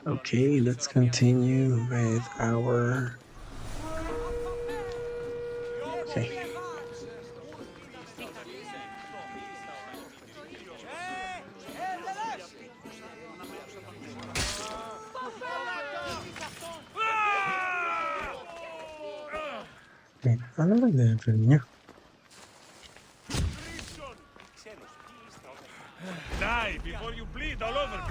Okay, let's continue with our... Okay. Wait, ano ba level niya? Die before you bleed all over.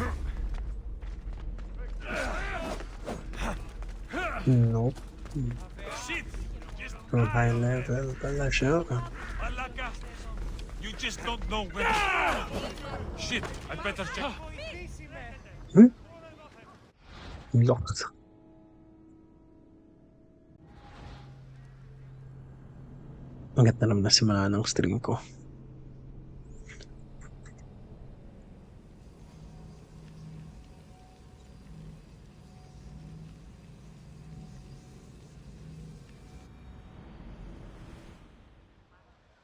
Nope. Shit! So high level pala siya. Malaka! You just don't know where. Shit! I'd better check. Locked. Ang ganda naman na simula ng stream ko.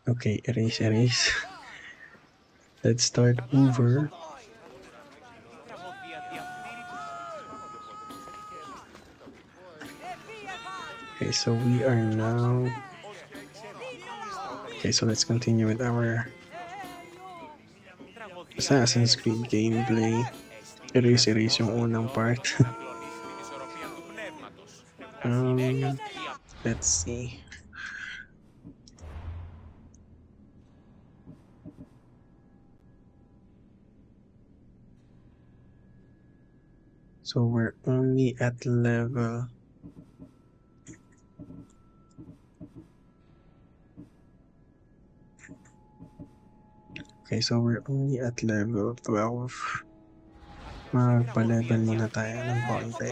Okay, erase. Let's start over. Okay, so we are now... Okay, so let's continue with our Assassin's Creed gameplay. Erase yung unang part. Let's see. So we're only at level... Okay, so we're only at level 12. Magpa-level muna tayo ng konti.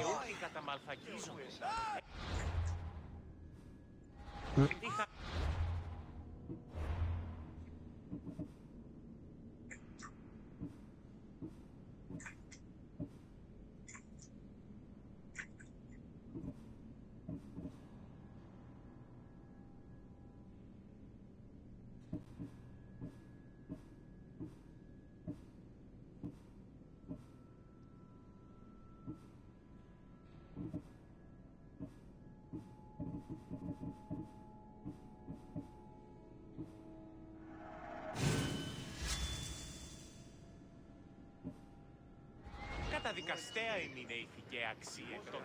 Καταδικαστέα είναι η ηθική αξία των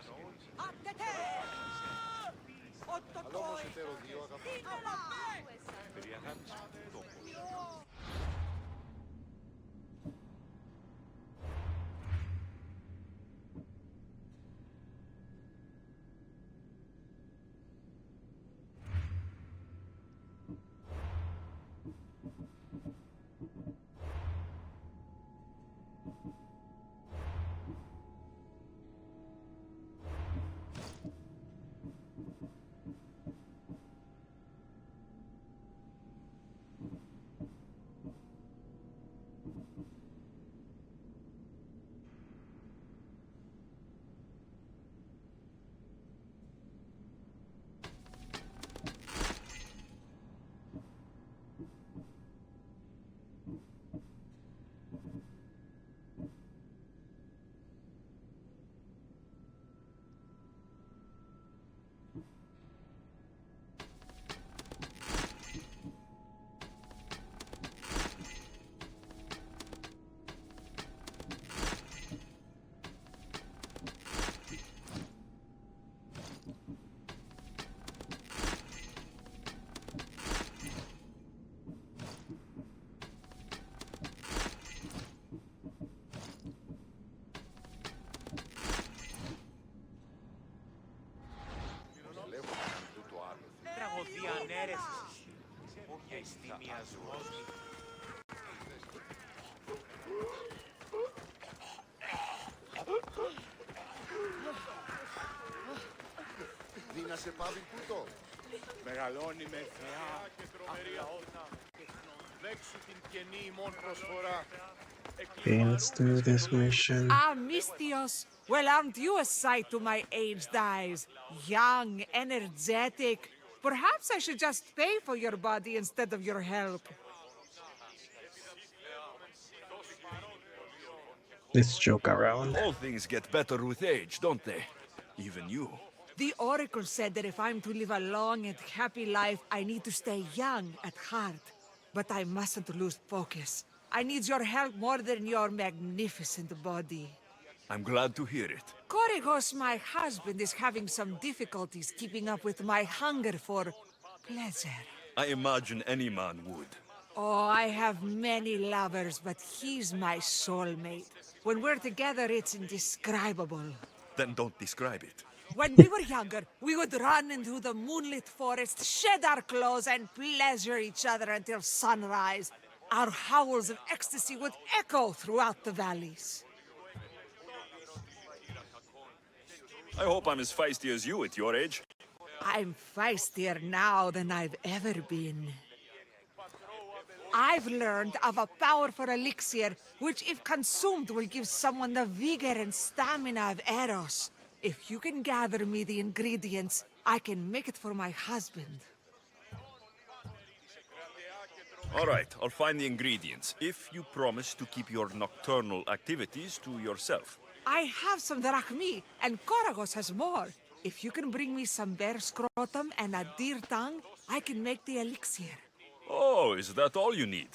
τραγωδία ανέρεσης. Όχι αισθήμια ζωής. Δίνα σε πάβει κούτο. Μεγαλώνει με θεά και τρομερή αγώνα. Δέξου την καινή ημών προσφορά. Okay, let's do this mission. Mistios, well, aren't you a sight to my aged eyes? Young, energetic, Perhaps I should just pay for your body instead of your help. Let's joke around. All things get better with age, don't they? Even you. The Oracle said that if I'm to live a long and happy life, I need to stay young at heart. But I mustn't lose focus. I need your help more than your magnificent body. I'm glad to hear it. Korigos, my husband, is having some difficulties keeping up with my hunger for pleasure. I imagine any man would. Oh, I have many lovers, but he's my soulmate. When we're together, it's indescribable. Then don't describe it. When we were younger, we would run into the moonlit forest, shed our clothes, and pleasure each other until sunrise. Our howls of ecstasy would echo throughout the valleys. I hope I'm as feisty as you at your age. I'm feistier now than I've ever been. I've learned of a powerful elixir, which if consumed will give someone the vigor and stamina of Eros. If you can gather me the ingredients, I can make it for my husband. All right, I'll find the ingredients, if you promise to keep your nocturnal activities to yourself. I have some drachmi, and Koragos has more. If you can bring me some bear scrotum and a deer tongue, I can make the elixir. Oh, is that all you need?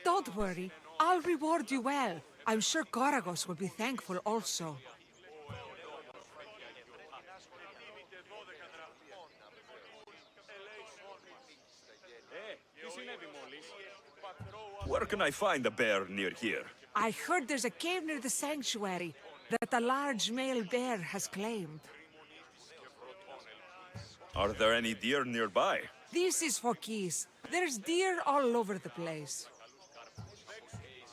Don't worry, I'll reward you well. I'm sure Koragos will be thankful also. Where can I find a bear near here? I heard there's a cave near the sanctuary that a large male bear has claimed. Are there any deer nearby? This is for keys. There's deer all over the place.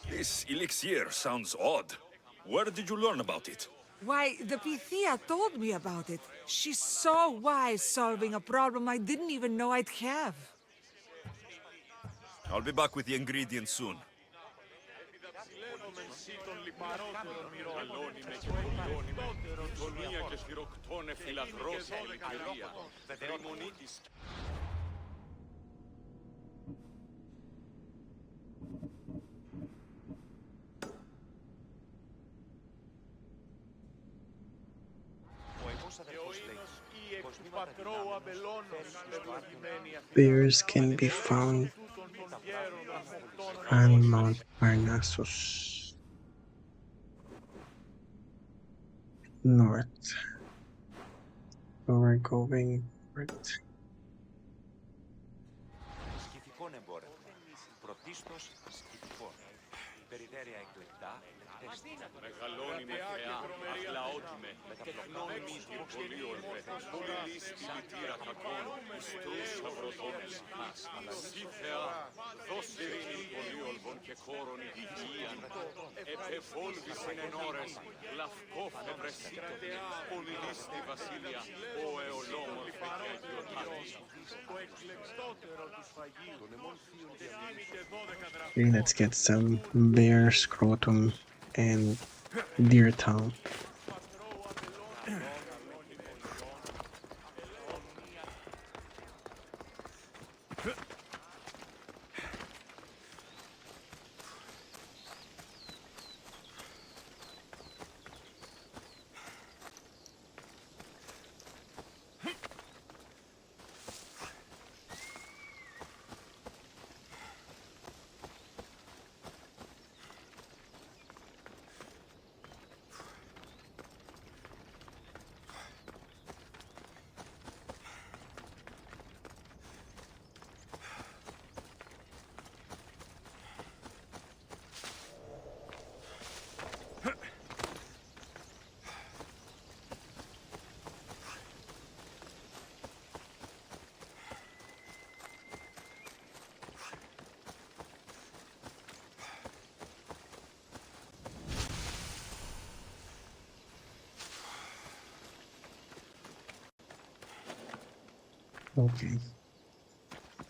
This elixir sounds odd. Where did you learn about it? Why, the Pythia told me about it. She's so wise solving a problem I didn't even know I'd have. I'll be back with the ingredients soon. Bears can be found on Mount Parnassus. North. So we're going north. Σκυφικών εμπόρευμα. Πρωτίστως σκυφικών. Περιτέρια εκλεκτά, τεστίνα. Μεγαλώνει με θεά, αγλαότιμε, τεχνών μύτυρ πολύορβε, πολυλίστη λυτήρα κακών, ιστρούς αγροτώνες. Σύ θεά, δώσ' ειρήνη πολύορβων και χώρων υγιείαν, επεφόλβησιν εν ώρες, λαυκό φευρεσίτων, πολυλίστη βασίλεια, ο εολόμορφε και αγιοτάτη. Το εκλεκτότερο του σφαγίου, τεθύμητε 12 δραχμών. Okay, let's get some bear scrotum and deer tongue. Okay.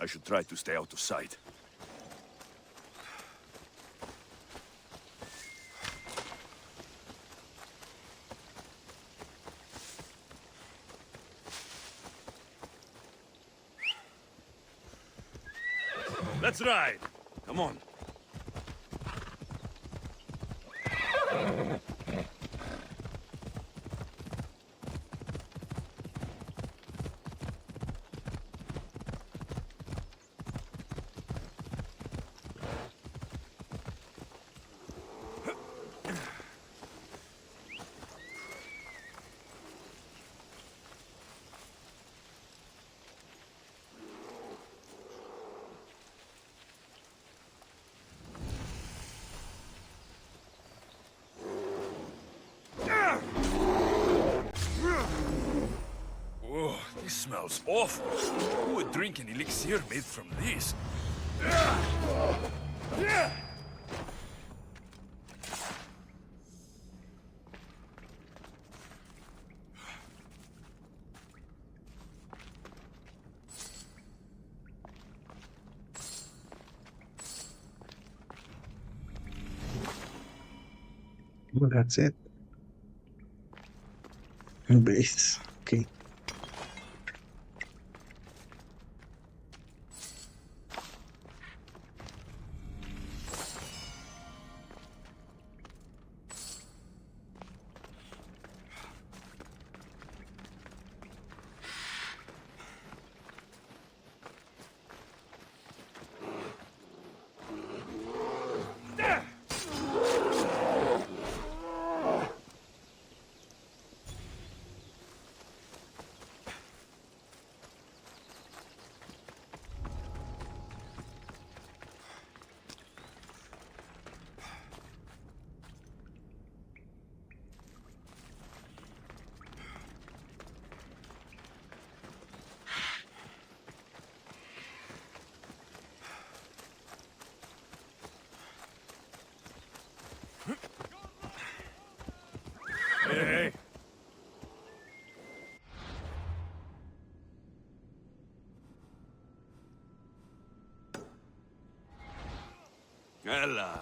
I should try to stay out of sight. Let's ride. Come on. Oh, this smells awful. Who would drink an elixir made from this? Well, that's it. Base. Okay. Hey. Ella.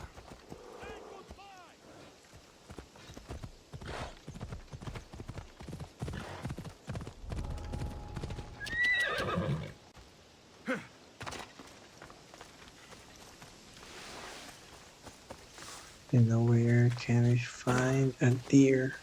And now where can we find a deer?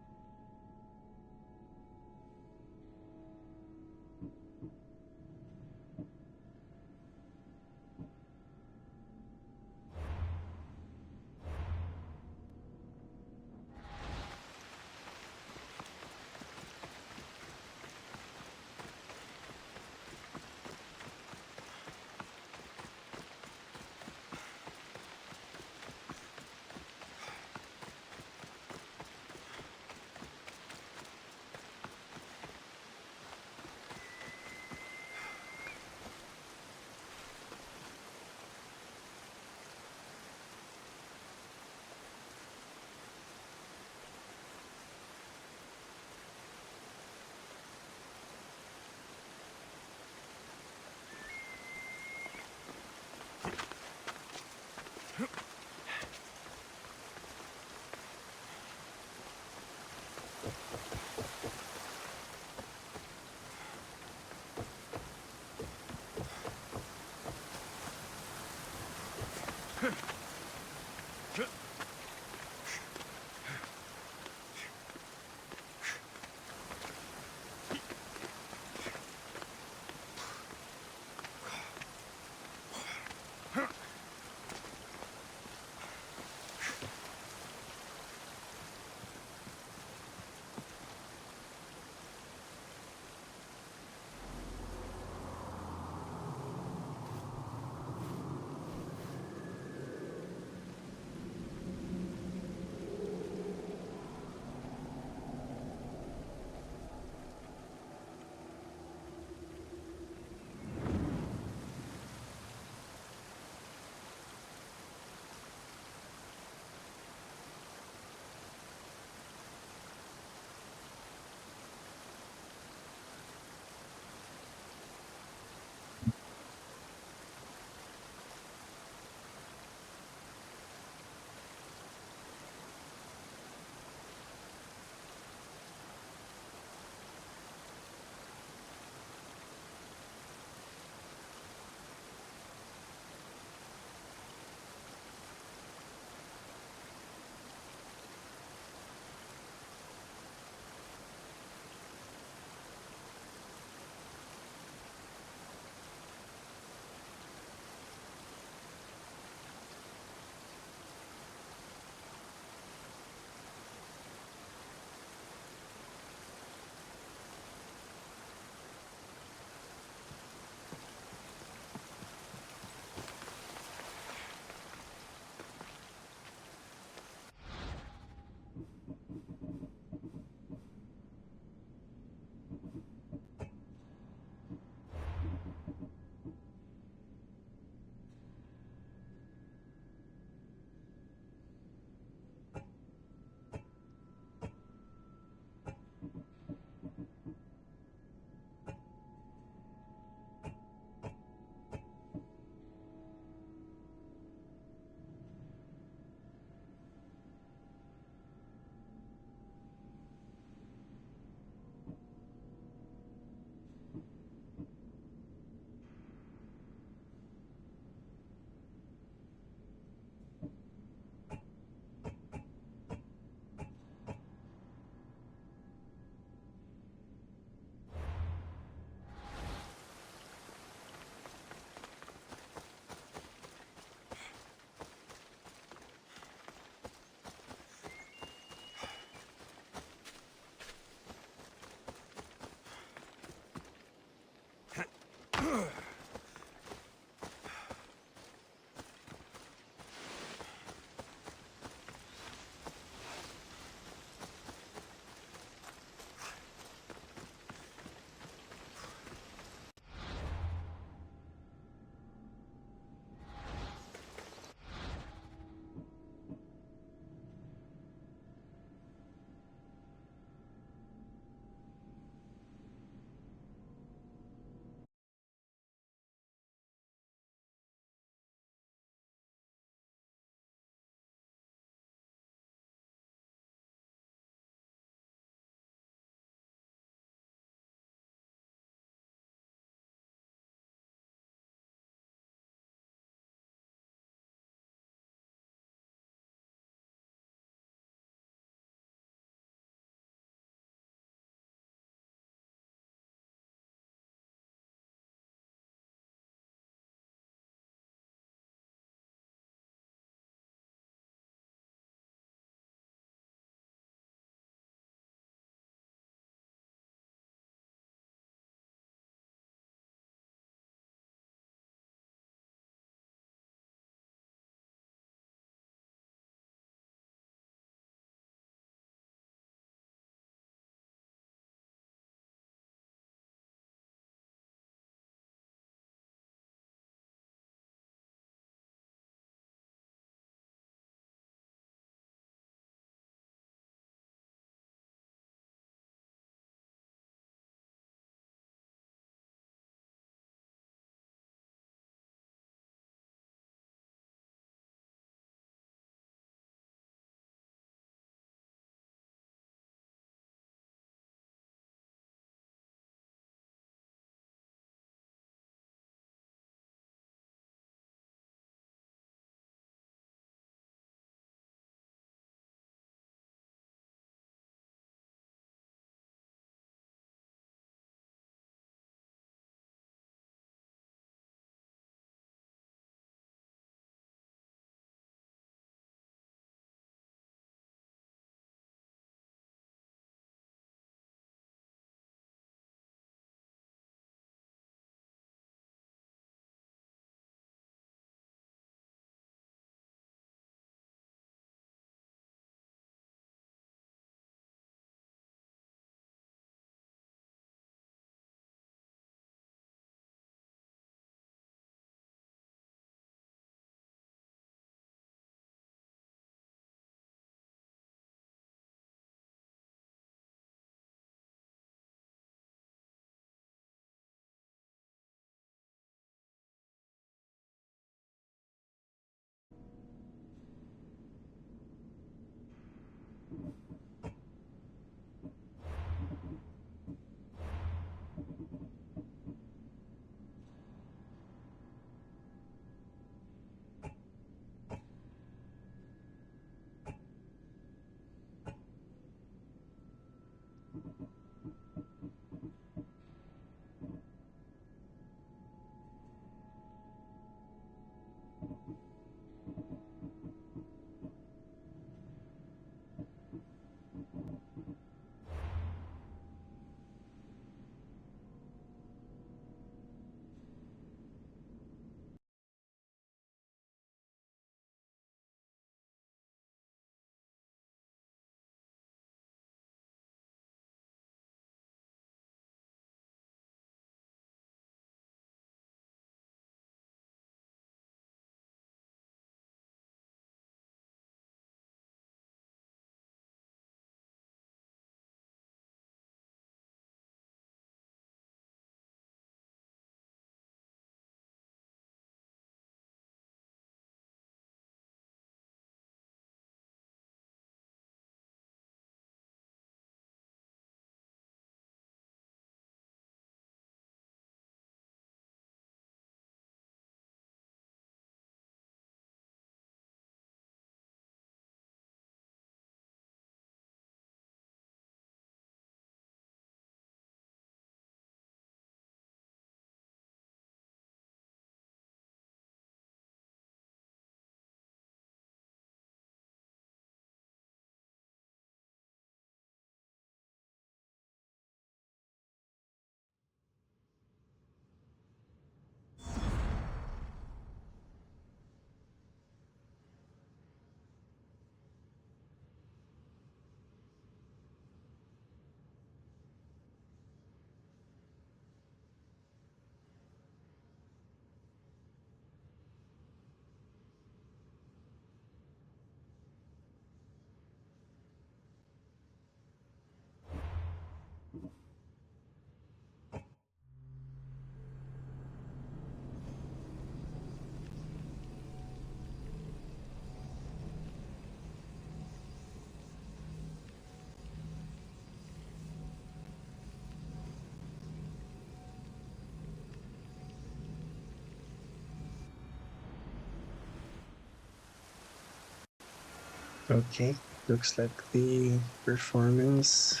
Okay, looks like the performance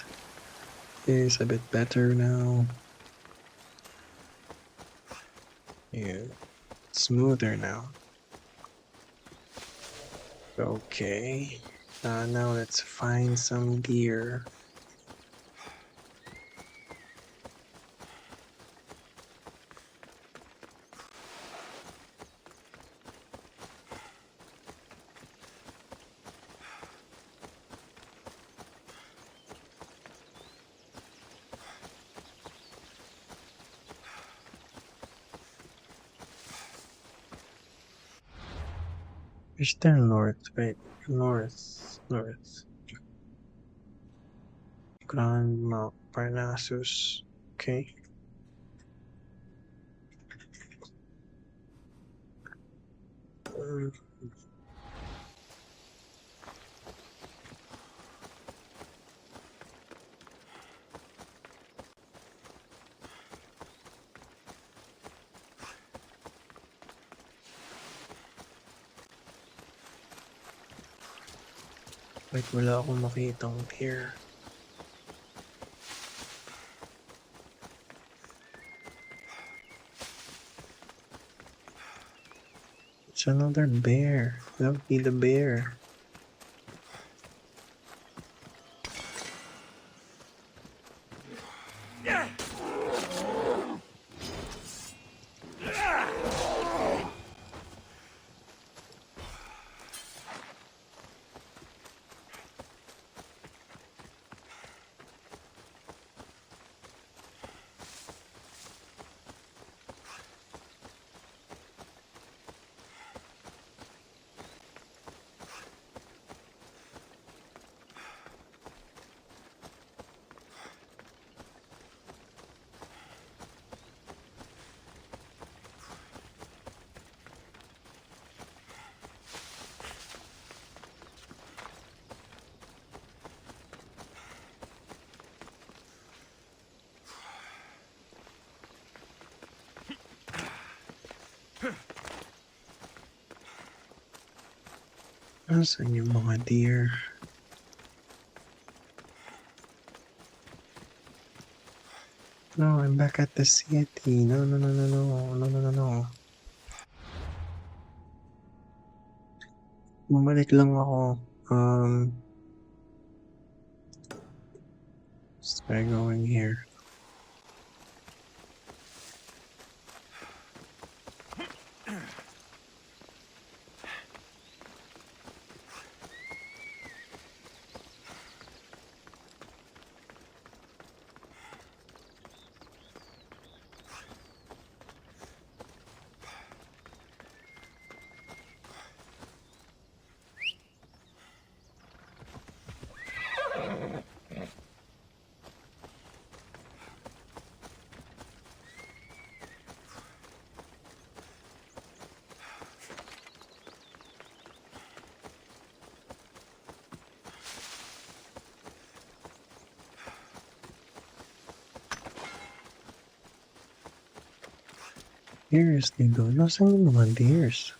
is a bit better now. Yeah, smoother now. Okay, now let's find some gear. Is there north? Wait, north. Grand Mount Parnassus. Okay. Wait, wala akong makitang tier. It's another bear. That would be the bear. Asan yung mga deer? No, I'm back at the city. No. Bumalik lang ako. Let's try going here. Seriously though, nasaan yung mga deers?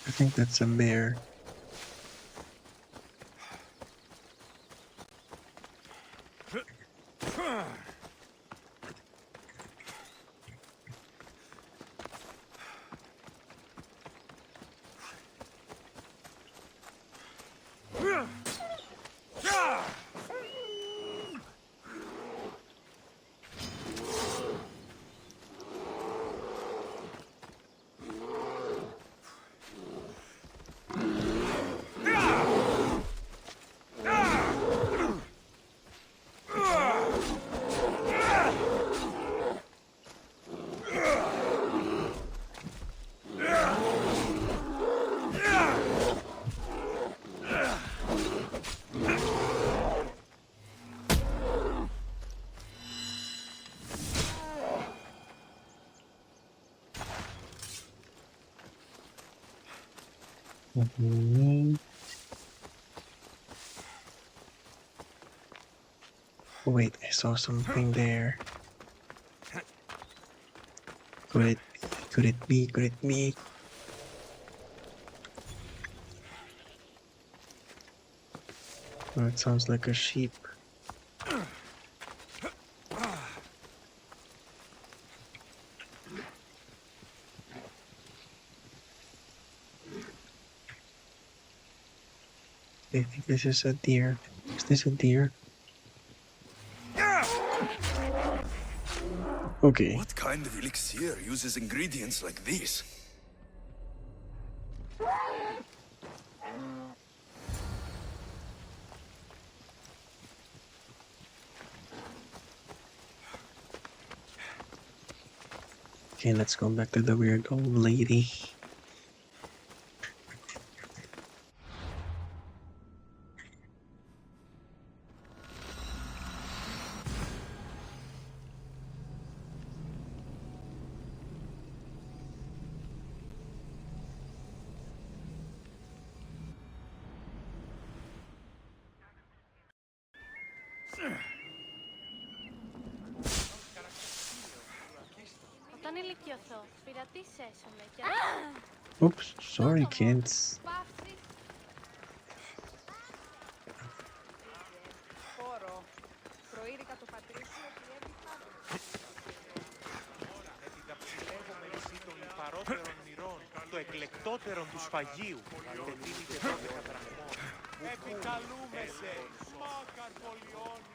I think that's a bear. Wait, I saw something there. Wait, Could it be? Could it be? Oh, it sounds like a sheep. I think this is a deer. Is this a deer? Okay. What kind of elixir uses ingredients like these? Okay, let's go back to the weird old lady. Όταν ηλικιωθώ, πειρατήσέσαι με και... Oops, sorry kids. Παύσεις. Χώρο. Προείρικα το πατρίσιο ότι έβηχα. Με την ταψιλεύω μελισσή των λιπαρότερων μυρών, το εκλεκτότερον του σφαγίου, τετίνητε 12 δραχμών. Επικαλούμε σε, μα καρπολιώνει.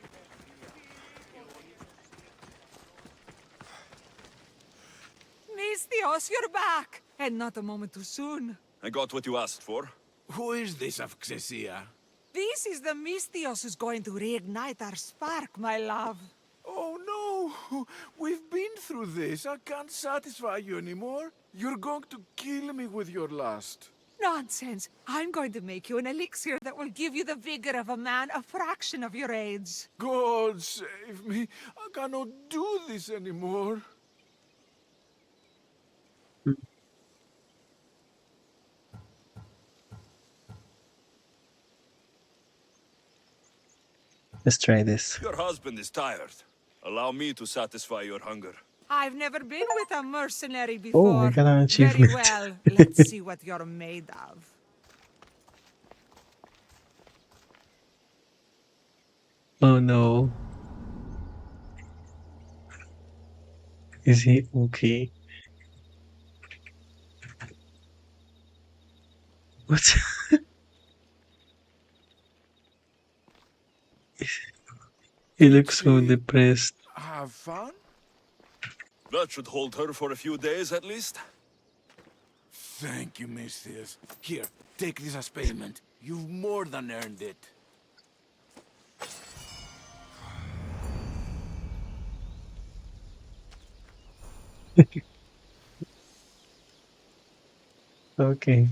Mystios, you're back! And not a moment too soon. I got what you asked for. Who is this Avxesia? This is the Mystios who's going to reignite our spark, my love. Oh no! We've been through this. I can't satisfy you anymore. You're going to kill me with your lust. Nonsense. I'm going to make you an elixir that will give you the vigor of a man a fraction of your age. God save me. I cannot do this anymore. Let's try this. Your husband is tired. Allow me to satisfy your hunger. I've never been with a mercenary Oh, before. I got an Very achievement. well. Let's see what you're made of. Oh no. Is he okay? What? He looks so She- depressed. Have fun? That should hold her for a few days at least. Thank you, Mystios. Here, take this as payment. You've more than earned it. Okay.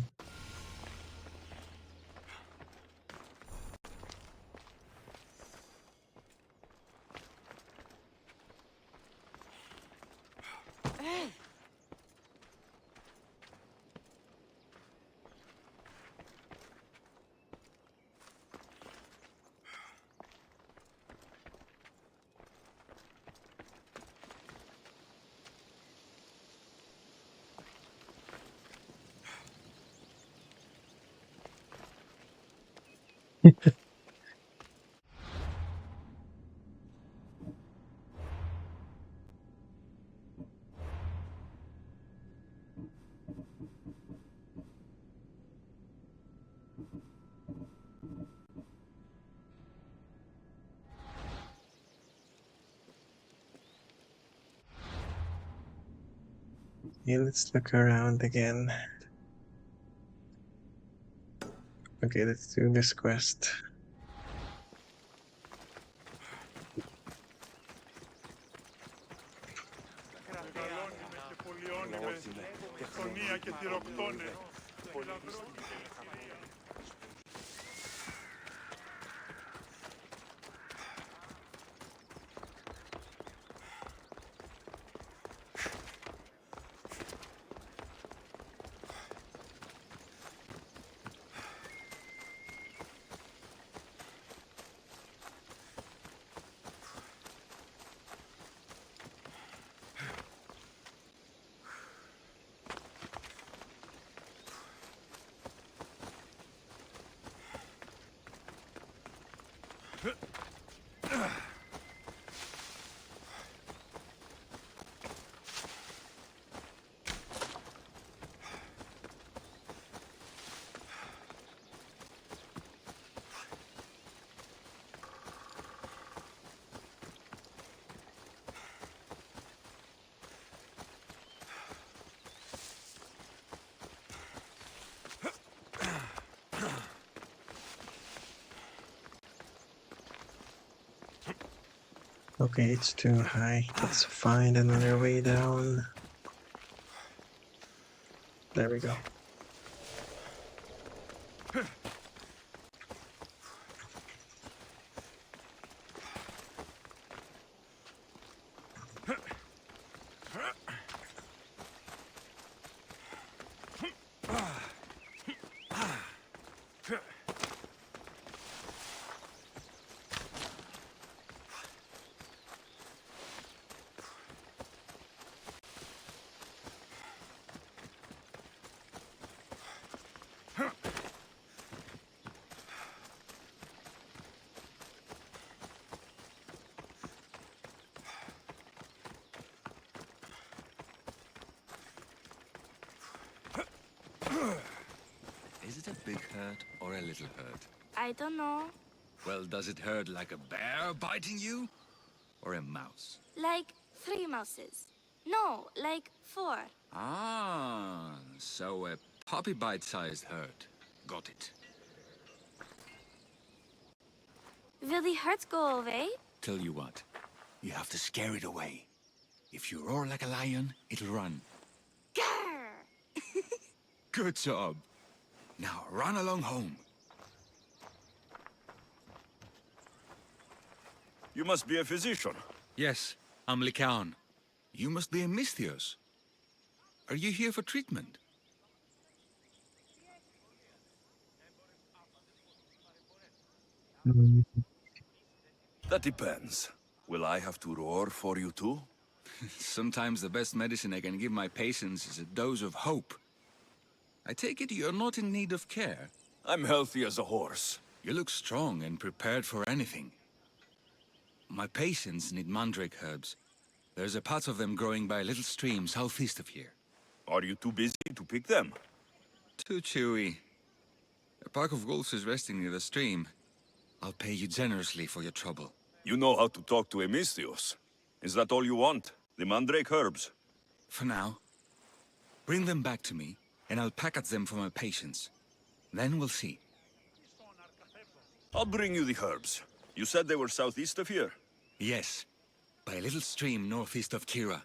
Okay, let's look around again. Okay, let's do this quest. Μεγαλώνει και πολιώνει με χωνία και τυροκτώνε. Okay, it's too high. Let's find another way down. There we go. Is it a big hurt or a little hurt? I don't know. Well, does it hurt like a bear biting you? Or a mouse? Like 3 mouses. No, like 4. Ah, so a puppy bite-sized hurt. Got it. Will the hurts go away? Tell you what, you have to scare it away. If you roar like a lion, it'll run. Grr! Good job. Now run along home. You must be a physician. Yes, I'm Lycaon. You must be a Misthios. Are you here for treatment? Mm, That depends. Will I have to roar for you too? Sometimes the best medicine I can give my patients is a dose of hope. I take it you're not in need of care. I'm healthy as a horse. You look strong and prepared for anything. My patients need mandrake herbs. There's a patch of them growing by a little stream southeast of here. Are you too busy to pick them? Too chewy. A pack of wolves is resting near the stream. I'll pay you generously for your trouble. You know how to talk to Emistios. Is that all you want? The mandrake herbs? For now, bring them back to me, and I'll package them for my patients. Then we'll see. I'll bring you the herbs. You said they were southeast of here? Yes, by a little stream northeast of Kira.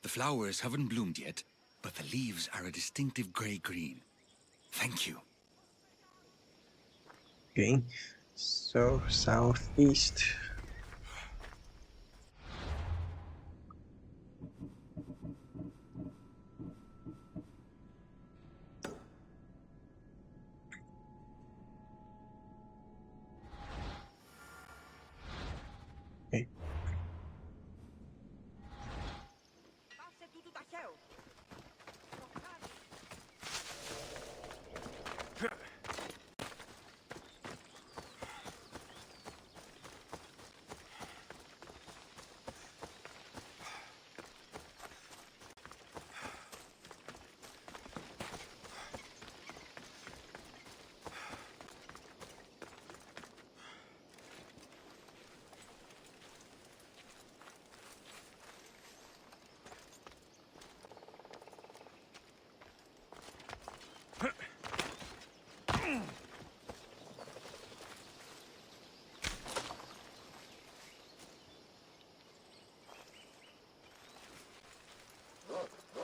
The flowers haven't bloomed yet, but the leaves are a distinctive gray-green. Thank you. okay, so southeast. Okay.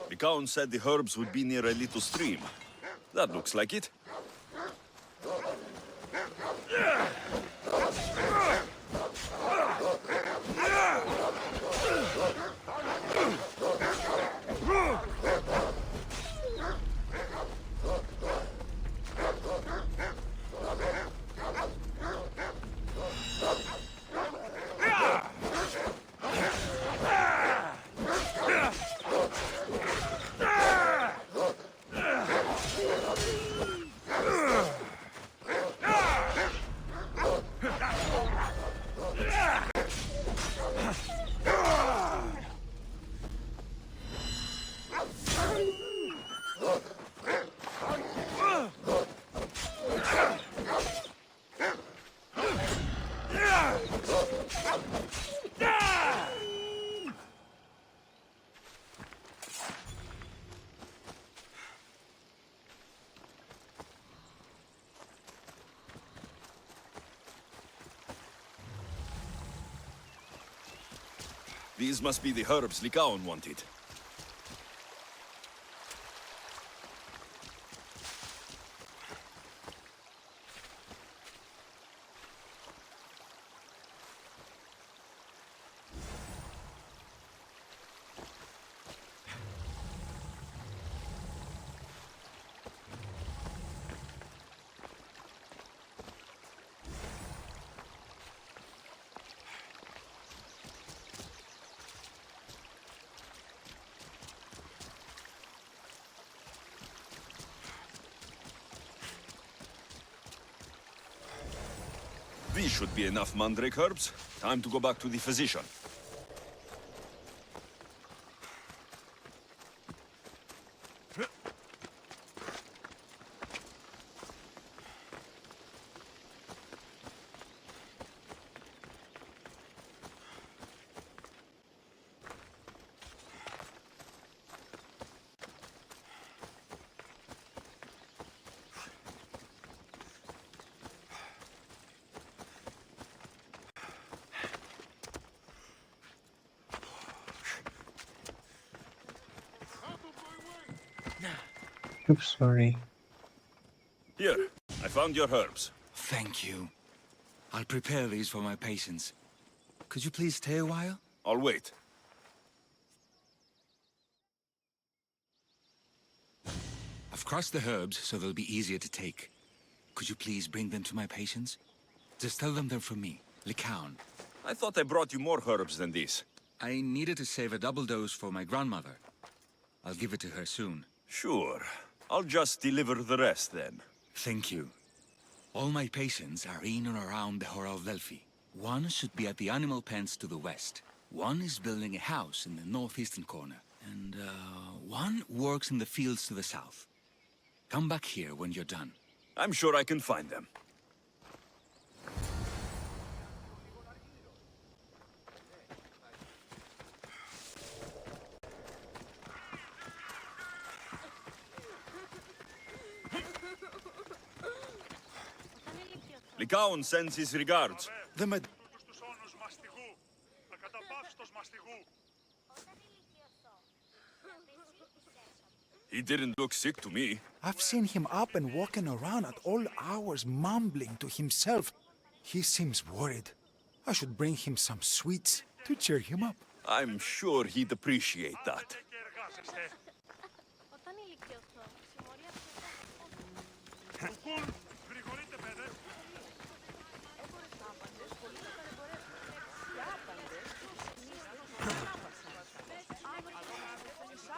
The Count said the herbs would be near a little stream. That looks like it. These must be the herbs Lycaon wanted. These should be enough mandrake herbs. Time to go back to the physician. Oops, sorry. Here, I found your herbs. Thank you. I'll prepare these for my patients. Could you please stay a while? I'll wait. I've crushed the herbs so they'll be easier to take. Could you please bring them to my patients? Just tell them they're from me, Lycaon. I thought I brought you more herbs than this. I needed to save a double dose for my grandmother. I'll give it to her soon. Sure. I'll just deliver the rest then. Thank you. All my patients are in or around the Hora of Delphi. One should be at the animal pens to the west. One is building a house in the northeastern corner. And, one works in the fields to the south. Come back here when you're done. I'm sure I can find them. Lycaon sends his regards. He didn't look sick to me. I've seen him up and walking around at all hours, mumbling to himself. He seems worried. I should bring him some sweets to cheer him up. I'm sure he'd appreciate that.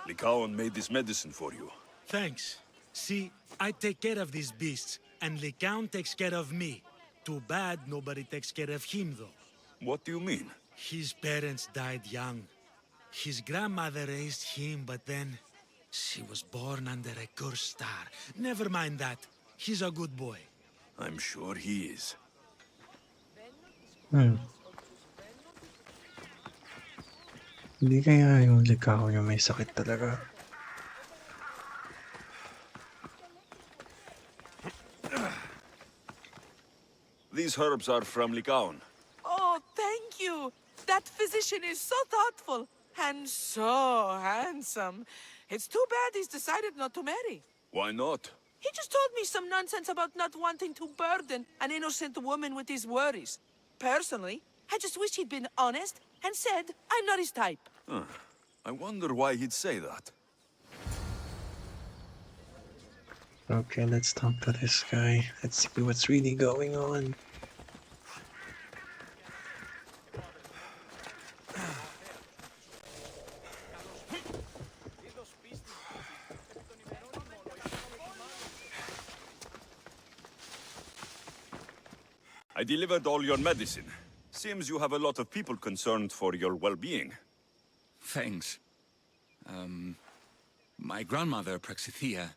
Lycaon made this medicine for you. Thanks. See, I take care of these beasts, and Lycaon takes care of me. Too bad nobody takes care of him, though. What do you mean? His parents died young. His grandmother raised him, but then she was born under a cursed star. Never mind that. He's a good boy. I'm sure he is. Hindi kaya yung Lycaon yung may sakit talaga. These herbs are from Lycaon. Oh, thank you. That physician is so thoughtful and so handsome. It's too bad he's decided not to marry. Why not? He just told me some nonsense about not wanting to burden an innocent woman with his worries. Personally, I just wish he'd been honest and said I'm not his type. I wonder why he'd say that. Okay, let's talk to this guy. Let's see what's really going on. I delivered all your medicine. Seems you have a lot of people concerned for your well-being. Thanks. My grandmother, Praxithea,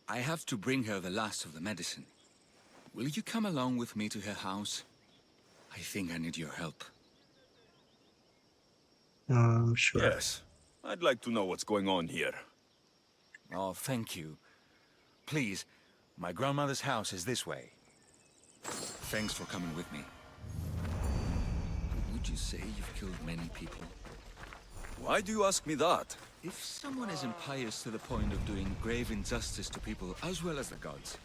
I have to bring her the last of the medicine. Will you come along with me to her house? I think I need your help. Sure. Yes. I'd like to know what's going on here. Oh, thank you. Please, my grandmother's house is this way. Thanks for coming with me. Would you say you've killed many people? Why do you ask me that? If someone is impious to the point of doing grave injustice to people as well as the gods,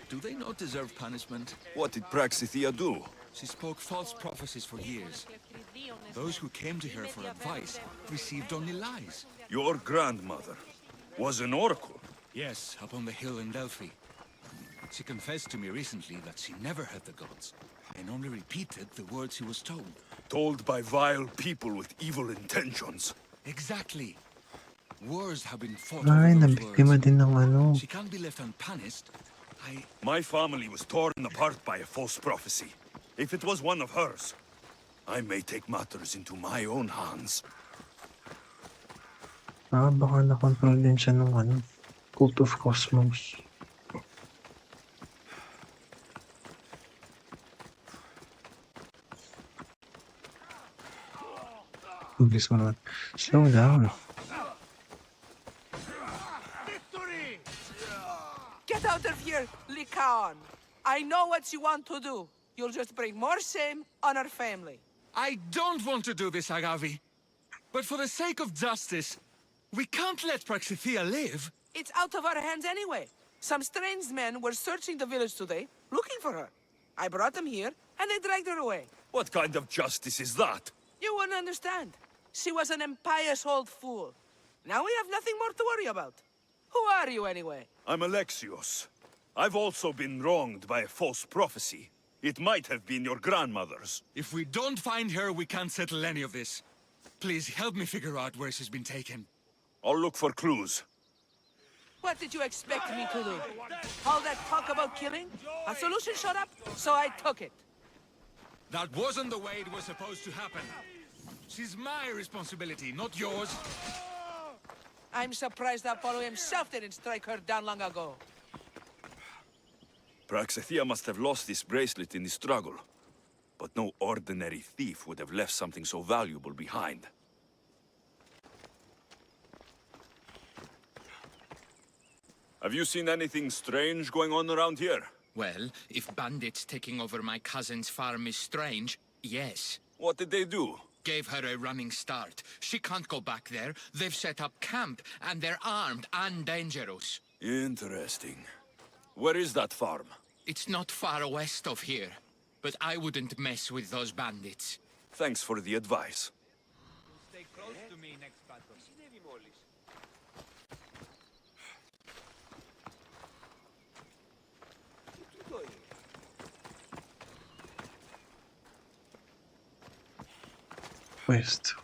do they not deserve punishment? What did Praxithea do? She spoke false prophecies for years. Those who came to her for advice received only lies. Your grandmother was an oracle. Yes, up on the hill in Delphi. She confessed to me recently that she never heard the gods, and only repeated the words she was told. Told by vile people with evil intentions. Exactly. Wars have been fought Ay, over those nabiktima words. din ng ano. She can't be left unpunished. My family was torn apart by a false prophecy. If it was one of hers, I may take matters into my own hands. Baka na-control din siya ng ano, Cult of Kosmos. Bilis mo naman. Slow down. Get out of here, Lycaon! I know what you want to do. You'll just bring more shame on our family. I don't want to do this, Agavi. But for the sake of justice, we can't let Praxithea live. It's out of our hands anyway. Some strange men were searching the village today, looking for her. I brought them here, and they dragged her away. What kind of justice is that? You wouldn't understand. She was an impious old fool. Now we have nothing more to worry about. Who are you, anyway? I'm Alexios. I've also been wronged by a false prophecy. It might have been your grandmother's. If we don't find her, we can't settle any of this. Please help me figure out where she's been taken. I'll look for clues. What did you expect me to do? All that talk about killing? A solution showed up, so I took it. That wasn't the way it was supposed to happen. She's my responsibility, not yours. I'm surprised Apollo himself didn't strike her down long ago. Praxithea must have lost this bracelet in the struggle. But no ordinary thief would have left something so valuable behind. Have you seen anything strange going on around here? Well, if bandits taking over my cousin's farm is strange, yes. What did they do? Gave her a running start. She can't go back there. They've set up camp, and they're armed and dangerous. Interesting. Where is that farm? It's not far west of here, but I wouldn't mess with those bandits. Thanks for the advice. Stay close to me next battle. West.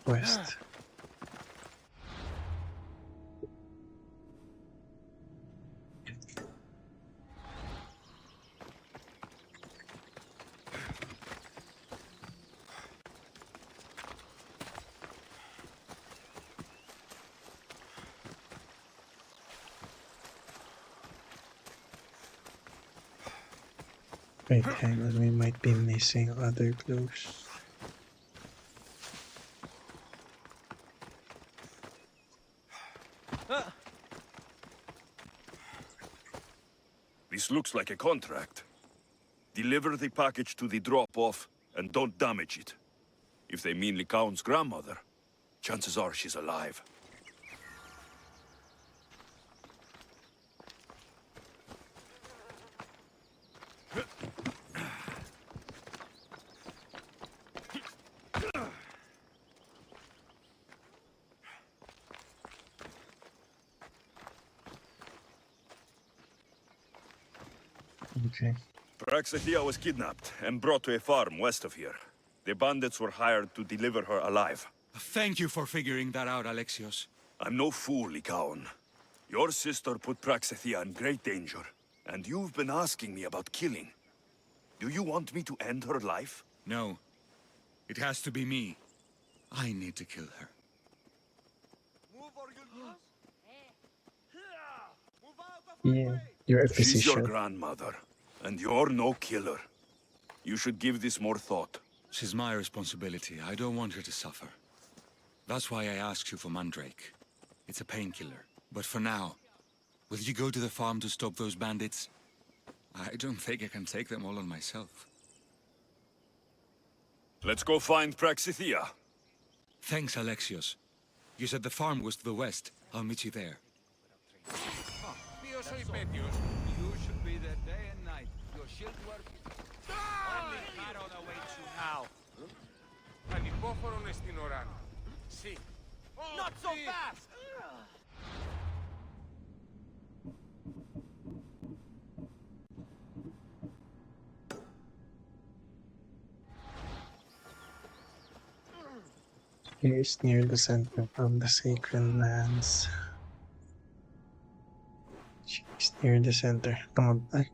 Wait, hang on, we might be missing other clues. This looks like a contract. Deliver the package to the drop-off, and don't damage it. If they mean Lycaon's grandmother, chances are she's alive. Okay. Praxithea was kidnapped and brought to a farm west of here. The bandits were hired to deliver her alive. Thank you for figuring that out, Alexios. I'm no fool, Lycaon. Your sister put Praxithea in great danger, and you've been asking me about killing. Do you want me to end her life? No. It has to be me. I need to kill her. Yeah, you're a She's your physician. grandmother, and you're no killer. You should give this more thought. She's my responsibility. I don't want her to suffer. That's why I asked you for Mandrake. It's a painkiller. But for now, will you go to the farm to stop those bandits? I don't think I can take them all on myself. Let's go find Praxithea. Thanks, Alexios. You said the farm was to the west. I'll meet you there. Ποιος ο υπέτειος? You should be there day and night. Your shield work is... Only Charon awaits you now. Ανυπόφορον εστιν οράν. Σι. Not so fast! Here's near the center of the sacred lands. She's near the center. Come on, back.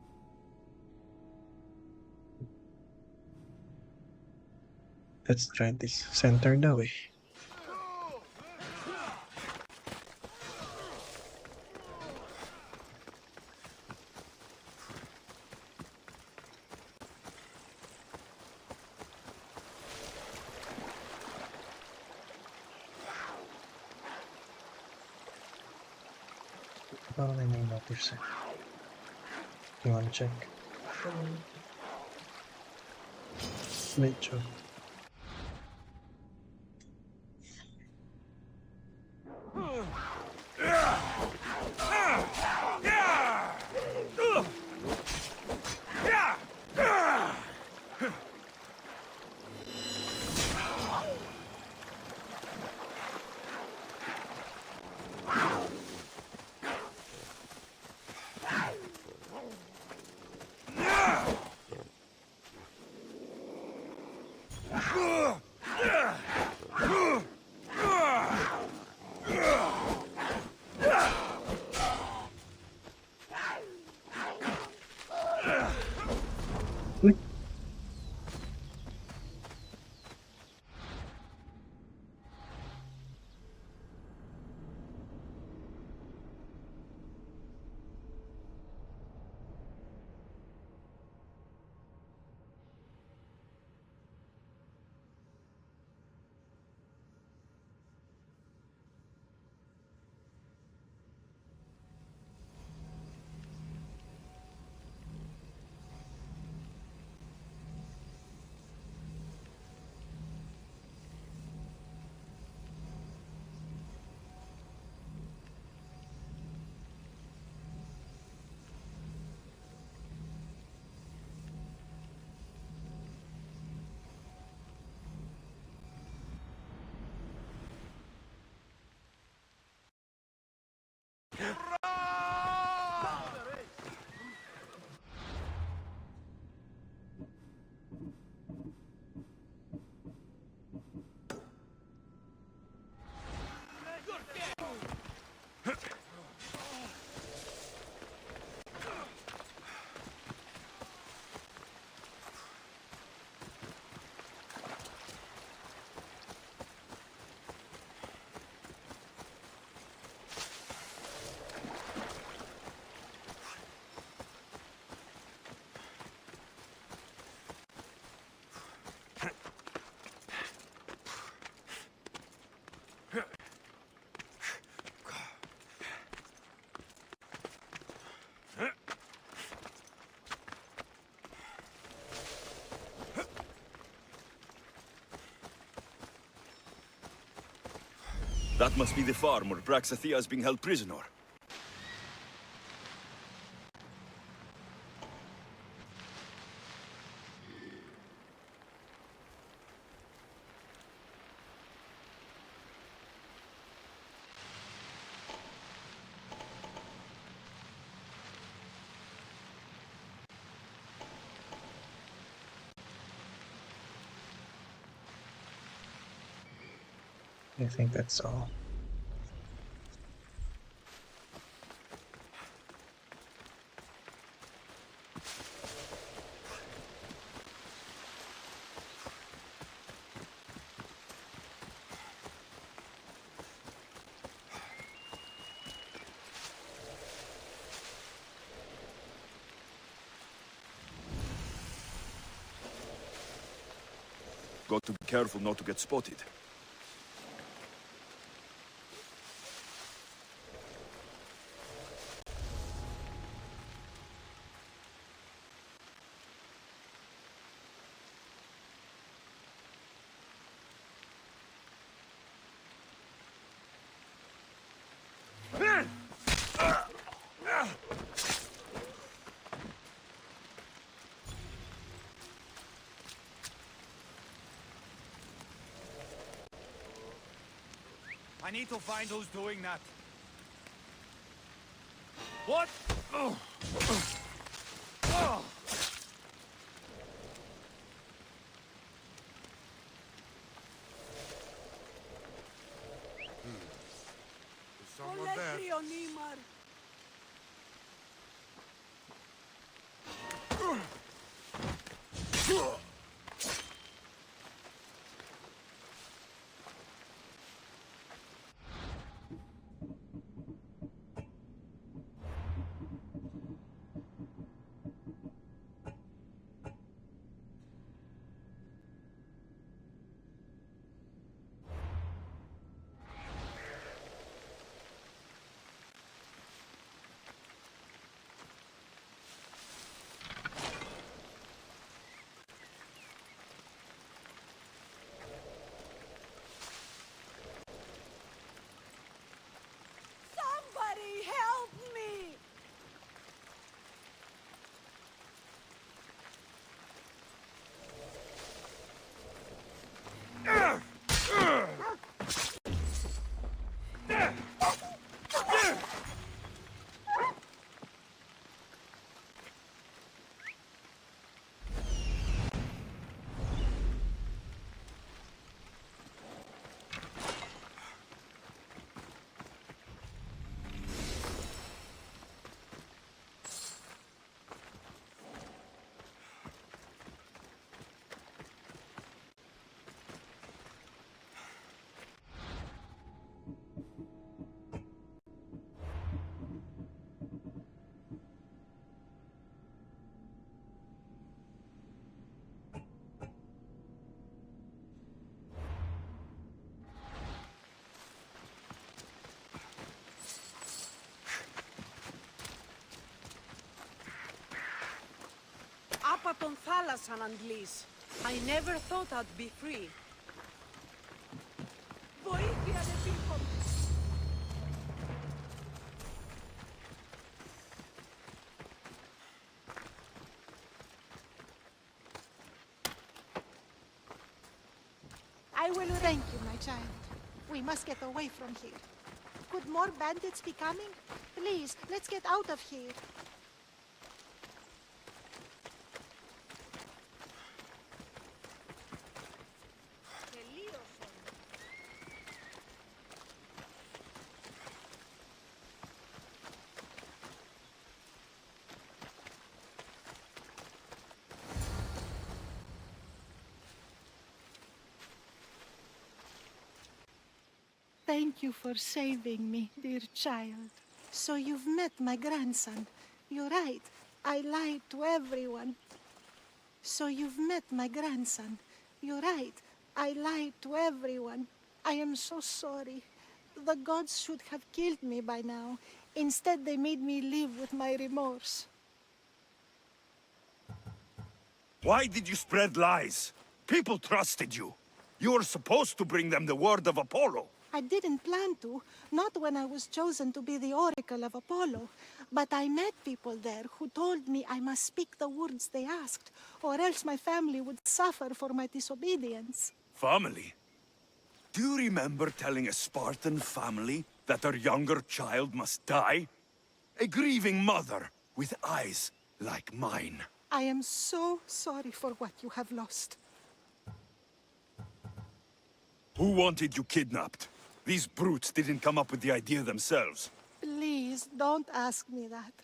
Let's try this. Center the way. Oh, I may notice it. You wanna check? Medyo. That must be the farm where Praxathea is being held prisoner. I think that's all. Got to be careful not to get spotted. need to find who's doing that. What? Oh. Oh. There's someone there. Somebody help me! Άπα τον θάλασσαν αντλείς. I never thought I'd be free. Βοήθεια ρε people! I will thank you, my child. We must get away from here. Could more bandits be coming? Please, let's get out of here. Thank you for saving me, dear child. So you've met my grandson. You're right. I lied to everyone. So you've met my grandson. You're right. I lied to everyone. I am so sorry. The gods should have killed me by now. Instead, they made me live with my remorse. Why did you spread lies? People trusted you. You were supposed to bring them the word of Apollo. I didn't plan to, not when I was chosen to be the oracle of Apollo. But I met people there who told me I must speak the words they asked, or else my family would suffer for my disobedience. Family? Do you remember telling a Spartan family that their younger child must die? A grieving mother with eyes like mine. I am so sorry for what you have lost. Who wanted you kidnapped? These brutes didn't come up with the idea themselves. Please, don't ask me that.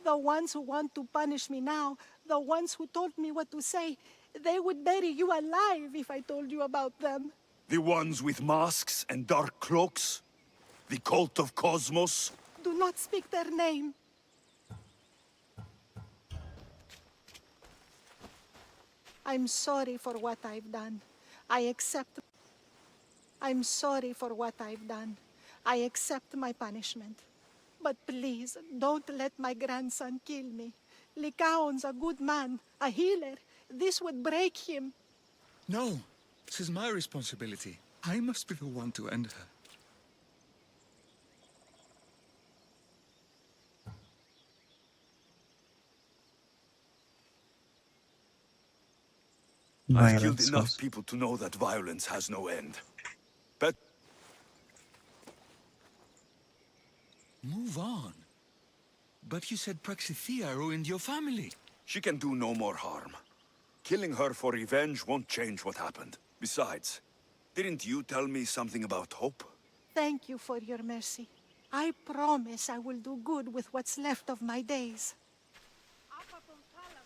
The ones who want to punish me now, the ones who told me what to say, they would bury you alive if I told you about them. The ones with masks and dark cloaks? The Cult of Kosmos? Do not speak their name. I'm sorry for what I've done. I'm sorry for what I've done. I accept my punishment. But please, don't let my grandson kill me. Lycaon's a good man, a healer. This would break him. No, this is my responsibility. I must be the one to end her. I've killed enough people to know that violence has no end. move on. But you said Praxithea ruined your family. She can do no more harm. Killing her for revenge won't change what happened. Besides, didn't you tell me something about hope? Thank you for your mercy. I promise I will do good with what's left of my days.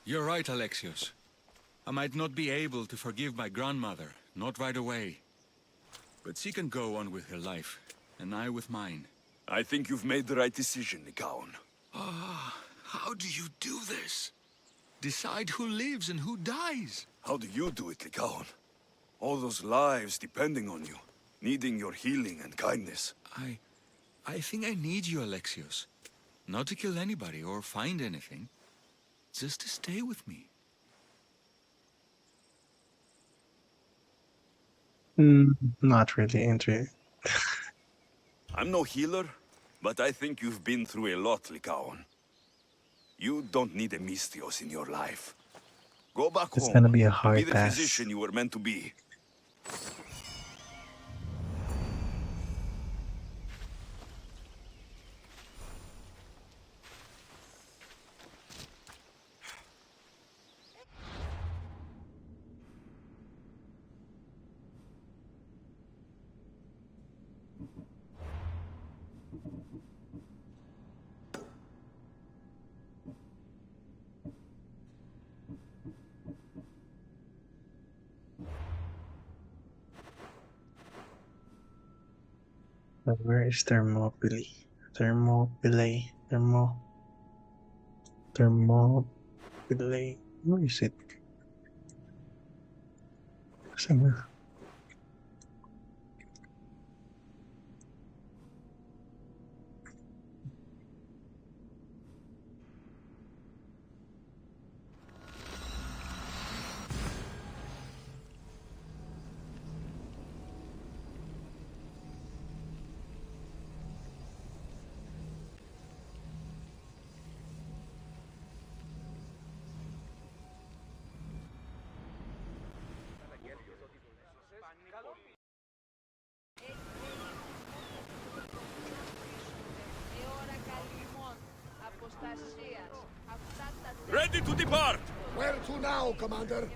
You're right, Alexios. I might not be able to forgive my grandmother, not right away. But she can go on with her life, and I with mine. I think you've made the right decision, Nikaon. Ah, how do you do this? Decide who lives and who dies. How do you do it, Nikaon? All those lives depending on you, needing your healing and kindness. I think I need you, Alexios. Not to kill anybody or find anything. Just to stay with me. Not really into it. I'm no healer, but I think you've been through a lot, Likaon. You don't need a Mystios in your life. Go back It's home gonna be a and hard be the task. physician you were meant to be. Where is Thermopylae? Thermopylae. Thermopylae. Where is it? Somewhere. Ready to depart! Where to now, Commander?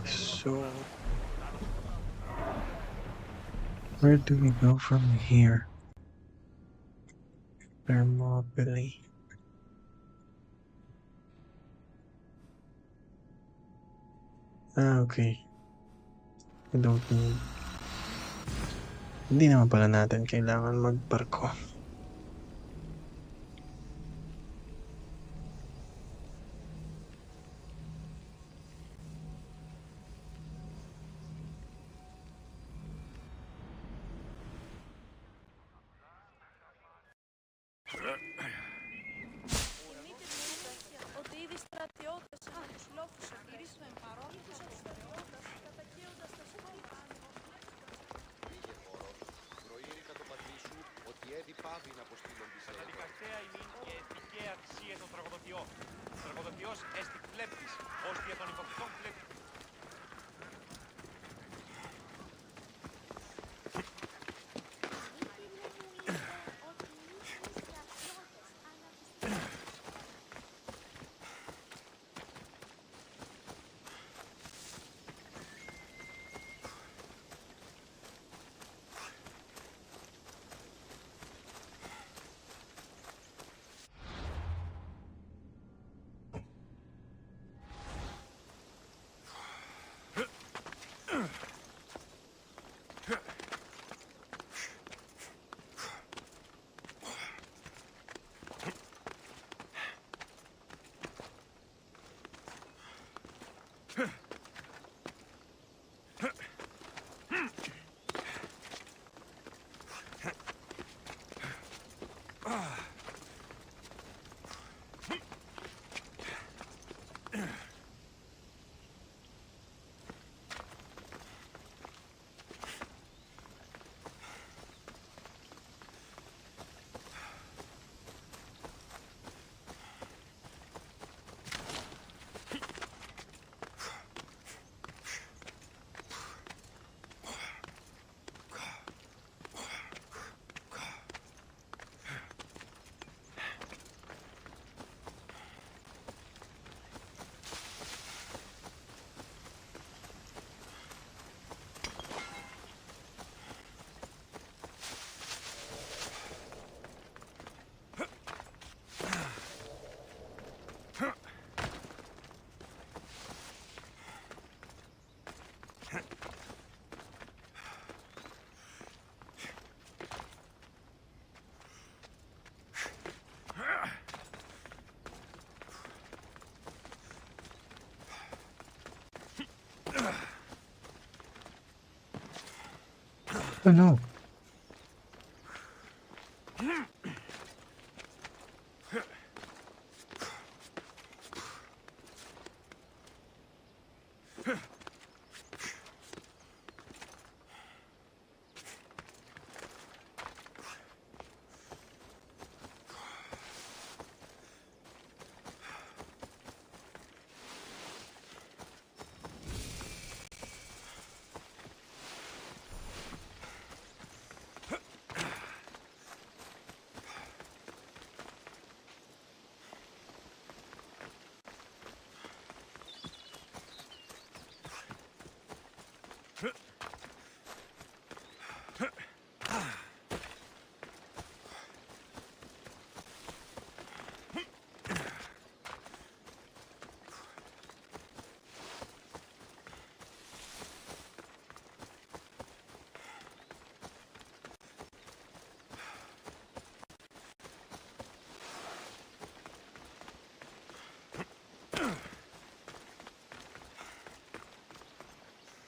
So, where do we go from here? Thermopylae. Okay. I don't need. Hindi naman pala natin kailangan magbarko. Ότι ήδη στρατιώτες από τους λόφους εγυρίσουν παρόμοιους εξωτεραιώτες, κατακαίοντας τα σπίτια. Πήγε μωρός, προήρηκα το πατρί σου ότι έδι πάβει να αποστείλον της Κατά την καρδαία ημίν και δικαία θυσία των τραγωδοποιών. Τραγωδοποιός έστι κλέπτης, ως δια των υποκτών κλέπτη. Oh no.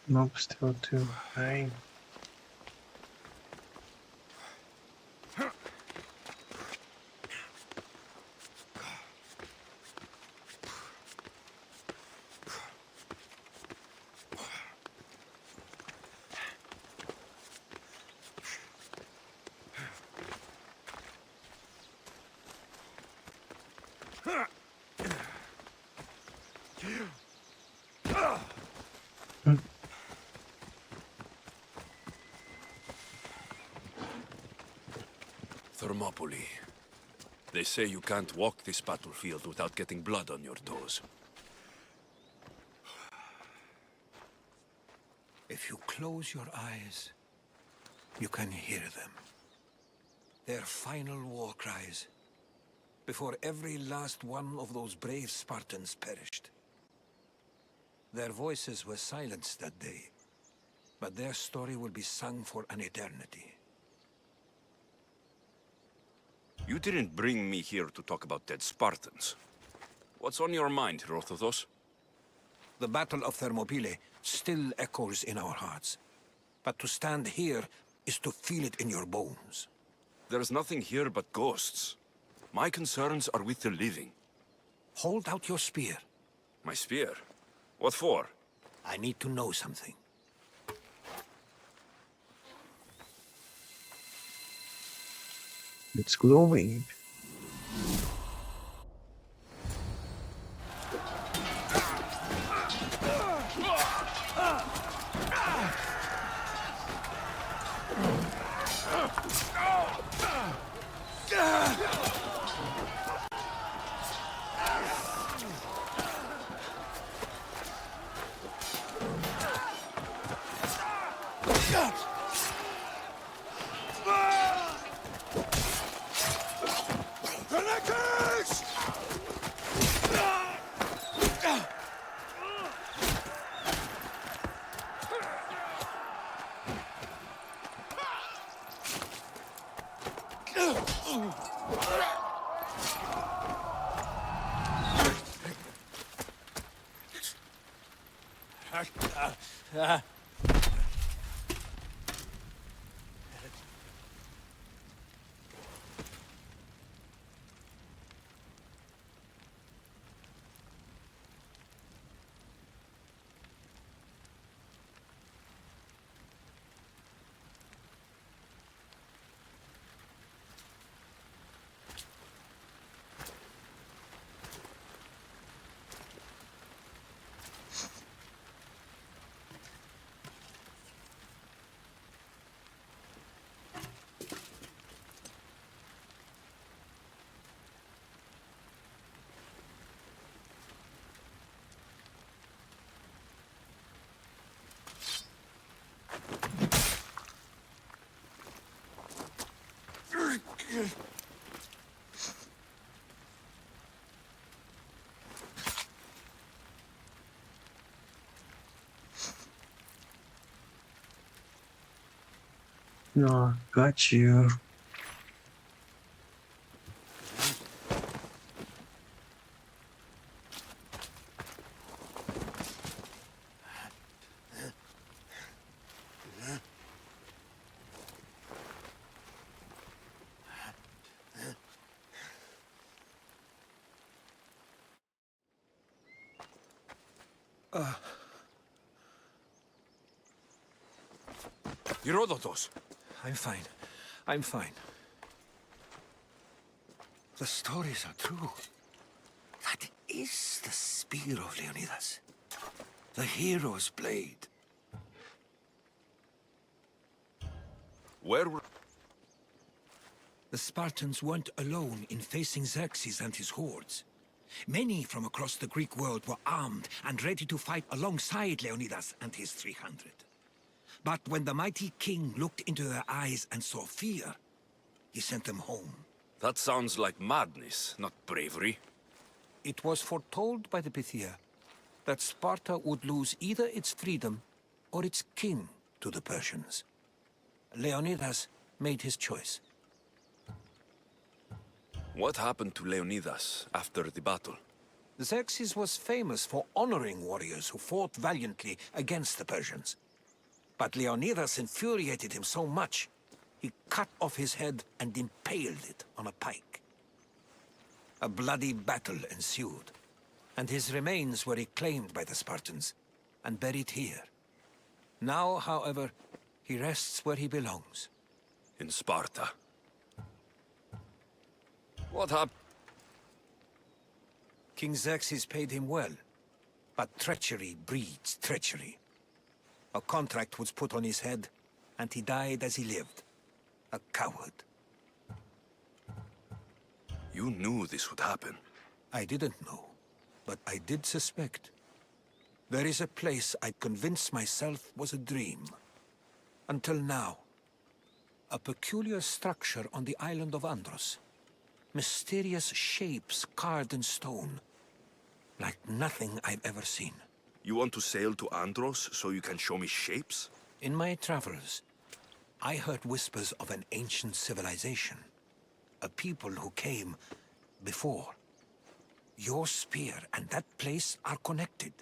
Nope, still too high. Thermopylae. They say you can't walk this battlefield without getting blood on your toes. If you close your eyes, you can hear them. Their final war cries, before every last one of those brave Spartans perished. Their voices were silenced that day, but their story will be sung for an eternity. You didn't bring me here to talk about dead Spartans. What's on your mind, Herodotus? The Battle of Thermopylae still echoes in our hearts. But to stand here is to feel it in your bones. There's nothing here but ghosts. My concerns are with the living. Hold out your spear. My spear? What for? I need to know something. It's glowing. No, got you. Herodotus! I'm fine. I'm fine. The stories are true. That is the spear of Leonidas. The hero's blade. Where were... The Spartans weren't alone in facing Xerxes and his hordes. Many from across the Greek world were armed and ready to fight alongside Leonidas and his 300. But when the mighty king looked into their eyes and saw fear, he sent them home. That sounds like madness, not bravery. It was foretold by the Pythia that Sparta would lose either its freedom or its king to the Persians. Leonidas made his choice. What happened to Leonidas after the battle? Xerxes was famous for honoring warriors who fought valiantly against the Persians. But Leonidas infuriated him so much, he cut off his head and impaled it on a pike. A bloody battle ensued, and his remains were reclaimed by the Spartans and buried here. Now, however, he rests where he belongs. In Sparta. What happened? King Xerxes paid him well, but treachery breeds treachery. A contract was put on his head, and he died as he lived. A coward. You knew this would happen. I didn't know, but I did suspect. There is a place I convinced myself was a dream. Until now. A peculiar structure on the island of Andros. Mysterious shapes carved in stone. Like nothing I've ever seen. You want to sail to Andros so you can show me shapes? In my travels, I heard whispers of an ancient civilization. A people who came before. Your spear and that place are connected.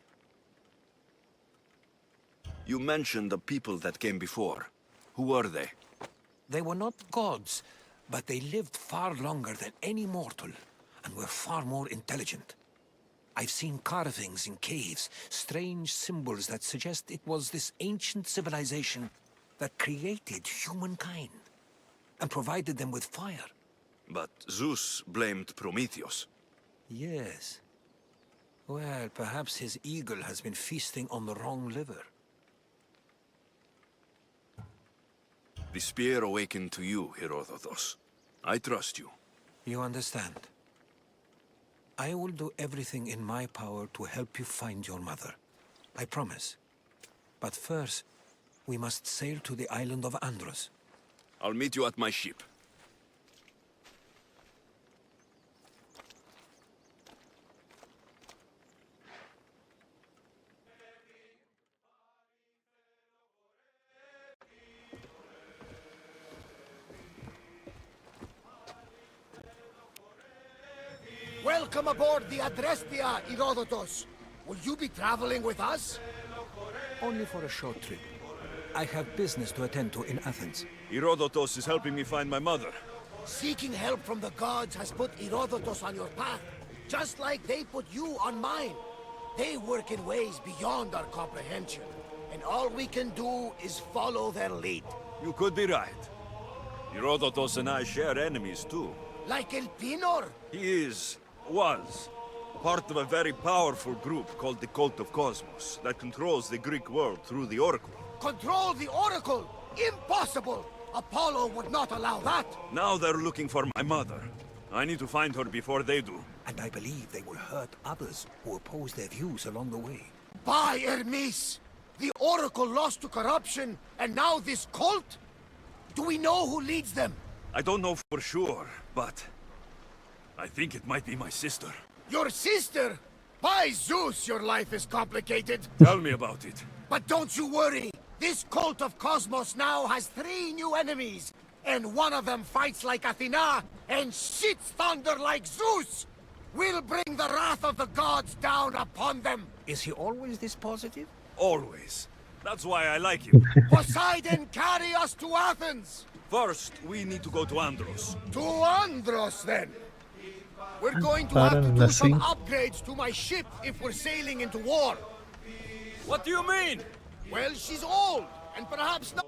You mentioned the people that came before. Who were they? They were not gods, but they lived far longer than any mortal, and were far more intelligent. I've seen carvings in caves, strange symbols that suggest it was this ancient civilization that created humankind, and provided them with fire. But Zeus blamed Prometheus. Yes. Well, perhaps his eagle has been feasting on the wrong liver. The spear awakened to you, Herodotus. I trust you. You understand. I will do everything in my power to help you find your mother. I promise. But first, we must sail to the island of Andros. I'll meet you at my ship. Welcome aboard the Adrestia, Herodotus. Will you be traveling with us? Only for a short trip. I have business to attend to in Athens. Herodotus is helping me find my mother. Seeking help from the gods has put Herodotus on your path, just like they put you on mine. They work in ways beyond our comprehension, and all we can do is follow their lead. You could be right. Herodotus and I share enemies too. Like El Pinor? He was, part of a very powerful group called the Cult of Kosmos that controls the Greek world through the Oracle. Control the Oracle? Impossible! Apollo would not allow that! Now they're looking for my mother. I need to find her before they do. And I believe they will hurt others who oppose their views along the way. By Hermes! The Oracle lost to corruption, and now this cult? Do we know who leads them? I don't know for sure, but I think it might be my sister. Your sister? By Zeus, your life is complicated. Tell me about it. But don't you worry. This Cult of Kosmos now has 3 new enemies. And one of them fights like Athena and shits thunder like Zeus. We'll bring the wrath of the gods down upon them. Is he always this positive? Always. That's why I like him. Poseidon, carry us to Athens! First, we need to go to Andros. To Andros, then! We're going to have to do some upgrades to my ship if we're sailing into war. What do you mean? Well, she's old, and perhaps not.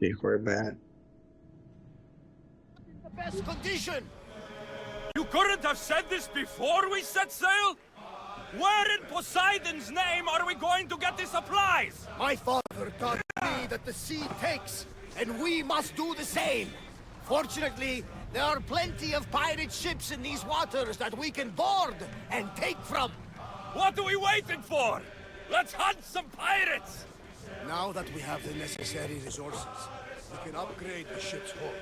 Okay, we're back. The best condition! You couldn't have said this before we set sail? Where in Poseidon's name are we going to get the supplies? My father taught me that the sea takes, and we must do the same. Fortunately, there are plenty of pirate ships in these waters that we can board and take from. What are we waiting for? Let's hunt some pirates! Now that we have the necessary resources, we can upgrade the ship's hull.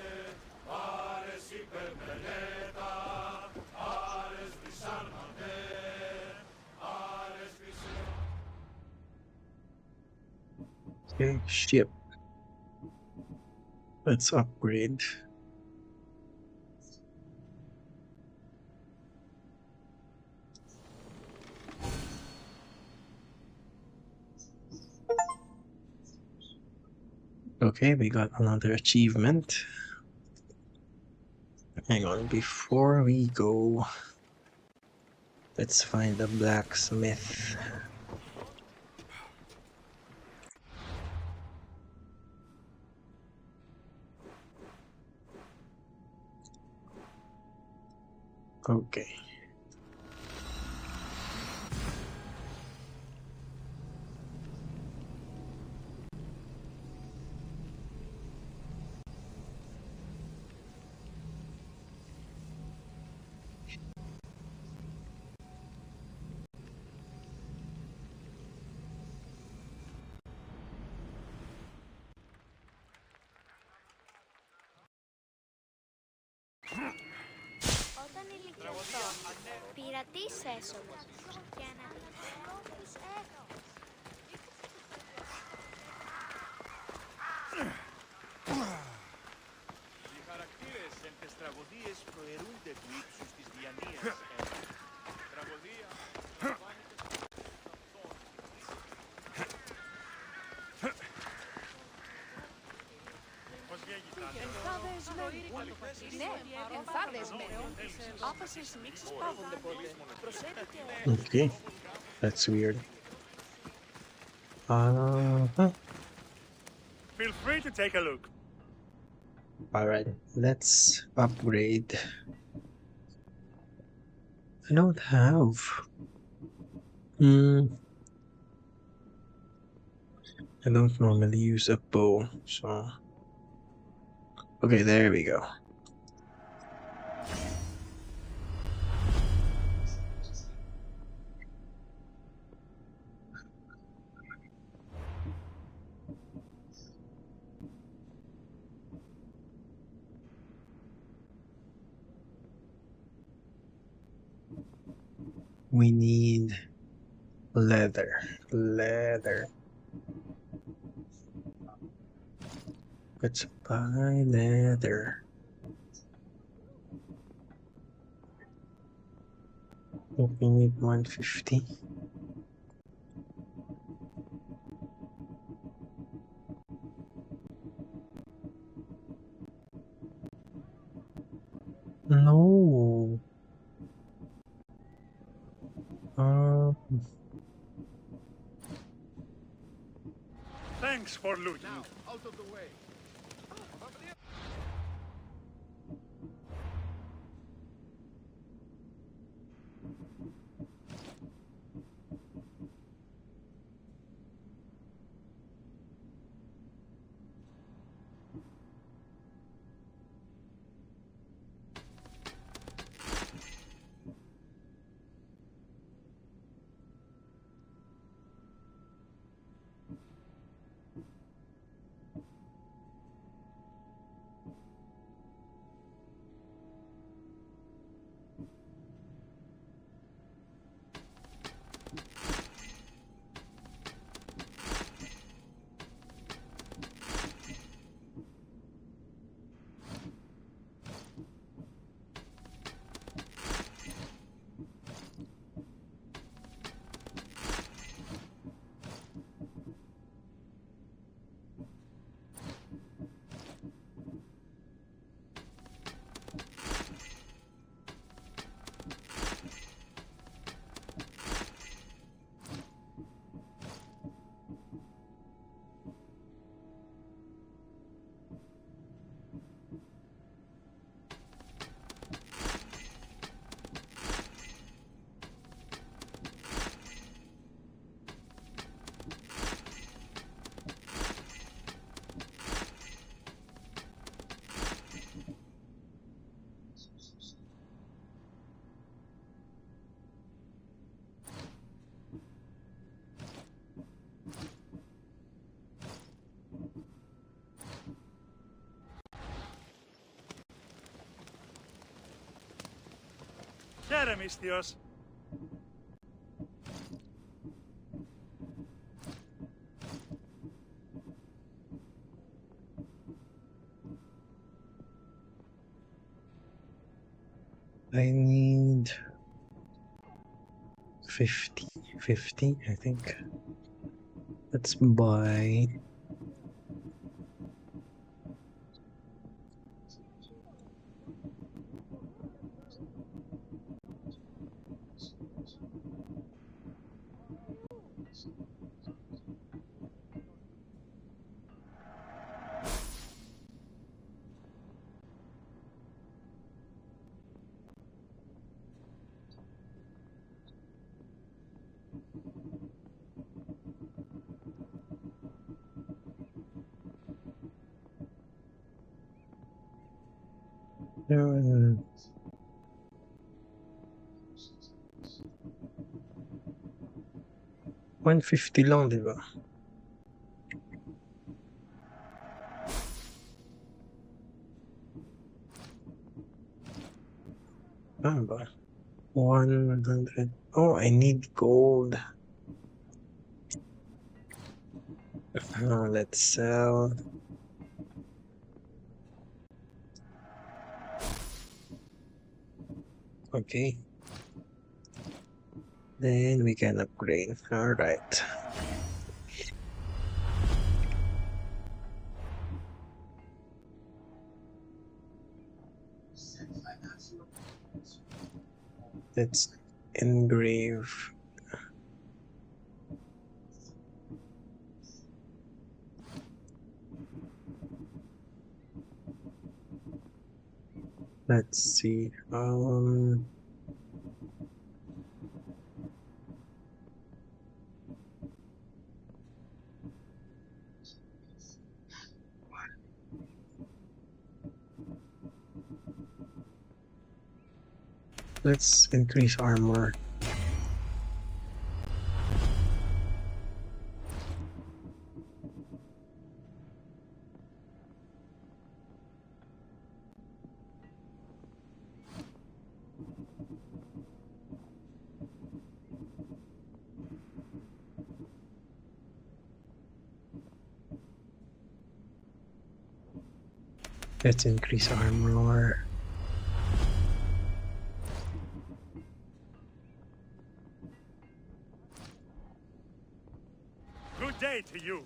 Okay, ship. Let's upgrade. Okay, we got another achievement. Hang on, before we go, let's find a blacksmith. Okay. Όταν ηλικιωθώ, πειρατής έσωμα και αναπτυχθώ τους έχω. Οι χαρακτήρες εν τες τραγωδίες προαιρούνται του ύψους της διανοίας. Τραγωδία Okay, that's weird. Feel free to take a look. Alright, let's upgrade. I don't have. I don't normally use a bow, so. Okay, there we go. We need leather. Let's buy leather. We need 150. No. Thanks for looting. Now, out of the way. Πάρε μυστιός. I need 50, I think. Let's buy. Uh, 150 lang, di ba? Ah, ba? 100. Oh, I need gold. Let's sell. Okay. Then we can upgrade. All right. Let's engrave. Let's see. Let's increase armor. Let's increase armor. Good day to you.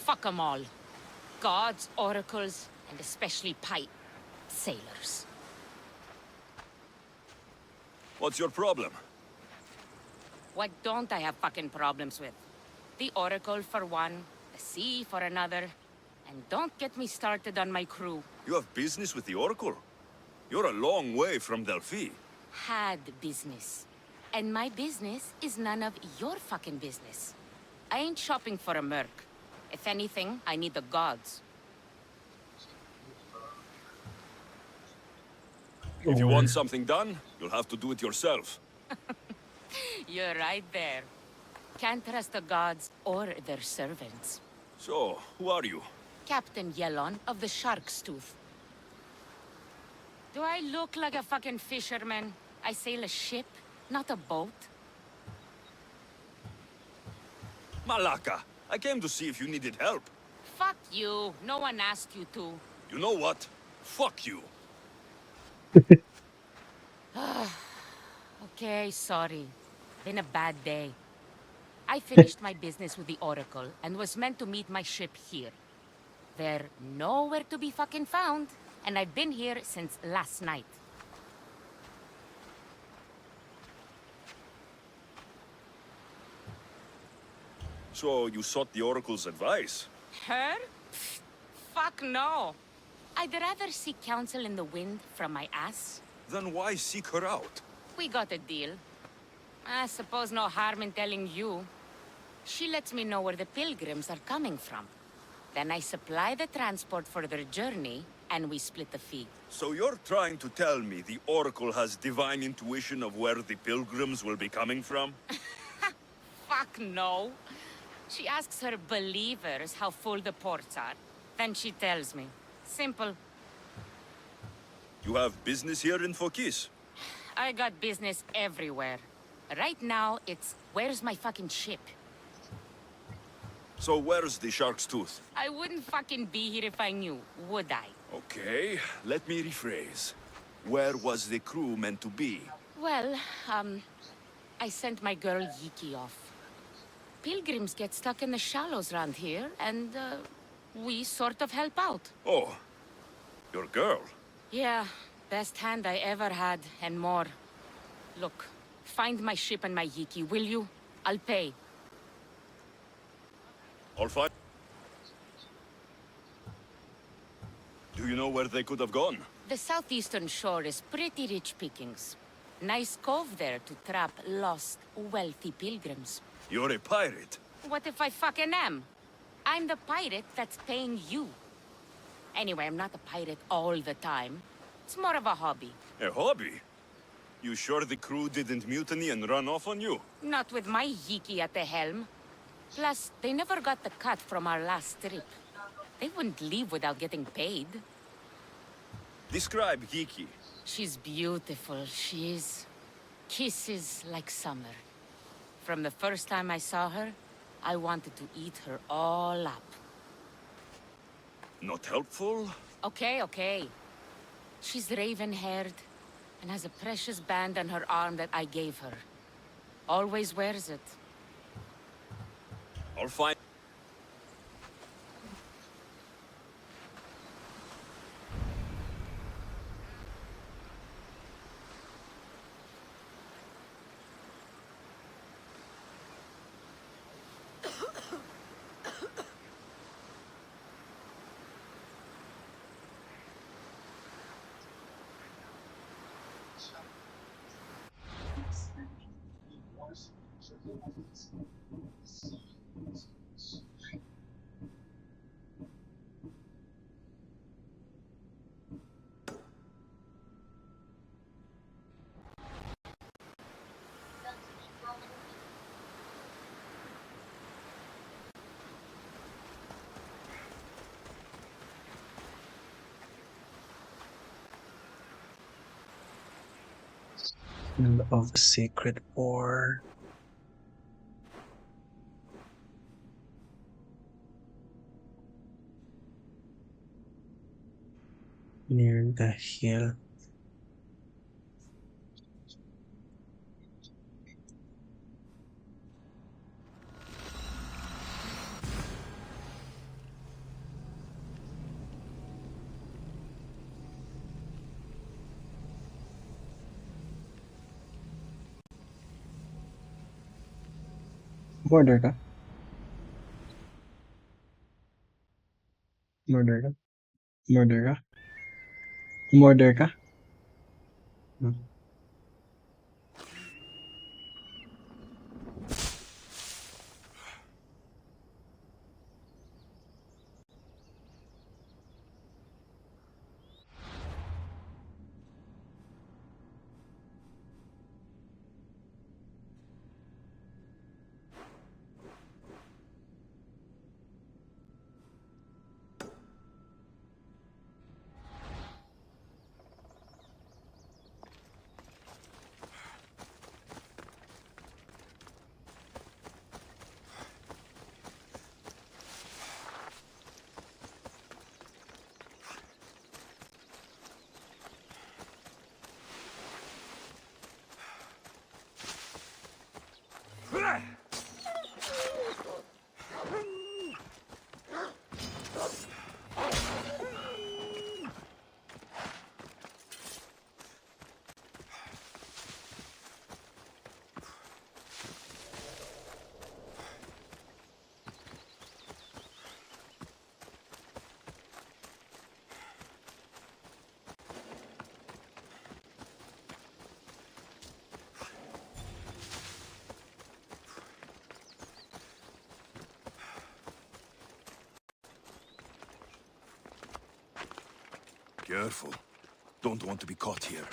Fuck 'em all. Gods, oracles, and especially sailors. What's your problem? What don't I have fucking problems with? The oracle for one, the sea for another, and don't get me started on my crew. You have business with the Oracle? You're a long way from Delphi. Had business. And my business is none of your fucking business. I ain't shopping for a merc. If anything, I need the gods. If you want something done, you'll have to do it yourself. You're right there. Can't trust the gods or their servants. So, who are you? Captain Yellon of the Shark's Tooth. Do I look like a fucking fisherman? I sail a ship, not a boat. Malaka, I came to see if you needed help. Fuck you. No one asked you to. You know what? Fuck you. Okay, sorry. Been a bad day. I finished my business with the Oracle and was meant to meet my ship here. They're nowhere to be fucking found, and I've been here since last night. So you sought the Oracle's advice? Her? Pfft, fuck no. I'd rather seek counsel in the wind from my ass. Then why seek her out? We got a deal. I suppose no harm in telling you. She lets me know where the pilgrims are coming from. Then I supply the transport for their journey, and we split the fee. So you're trying to tell me the Oracle has divine intuition of where the pilgrims will be coming from? Fuck no. She asks her believers how full the ports are. Then she tells me. Simple. You have business here in Phokis? I got business everywhere. Right now, it's where's my fucking ship? So where's the Shark's Tooth? I wouldn't fucking be here if I knew, would I? Okay, let me rephrase. Where was the crew meant to be? Well, I sent my girl Yiki off. Pilgrims get stuck in the shallows around here, and, we sort of help out. Oh, your girl? Yeah, best hand I ever had, and more. Look, find my ship and my Yiki, will you? I'll pay. All fine. Do you know where they could have gone? The southeastern shore is pretty rich pickings. Nice cove there to trap lost, wealthy pilgrims. You're a pirate. What if I fucking am? I'm the pirate that's paying you. Anyway, I'm not a pirate all the time. It's more of a hobby. A hobby? You sure the crew didn't mutiny and run off on you? Not with my Yiki at the helm. Plus, they never got the cut from our last trip. They wouldn't leave without getting paid. Describe Hiki. She's beautiful, she is. Kisses like summer. From the first time I saw her, I wanted to eat her all up. Not helpful? Okay. She's raven-haired and has a precious band on her arm that I gave her. Always wears it. I'll find... Of the Sacred War. Near the hill. Border ka? Murder ka? Murder ka? Murder ka? Careful. Don't want to be caught here.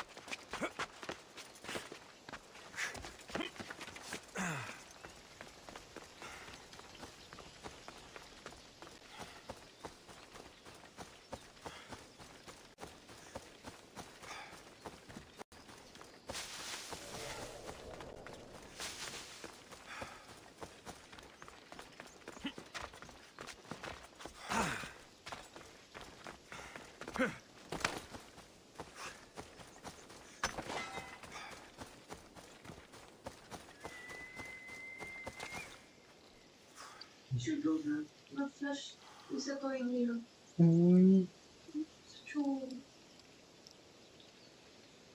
Cudowna. No flash is going here. Mm, It's true.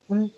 mm.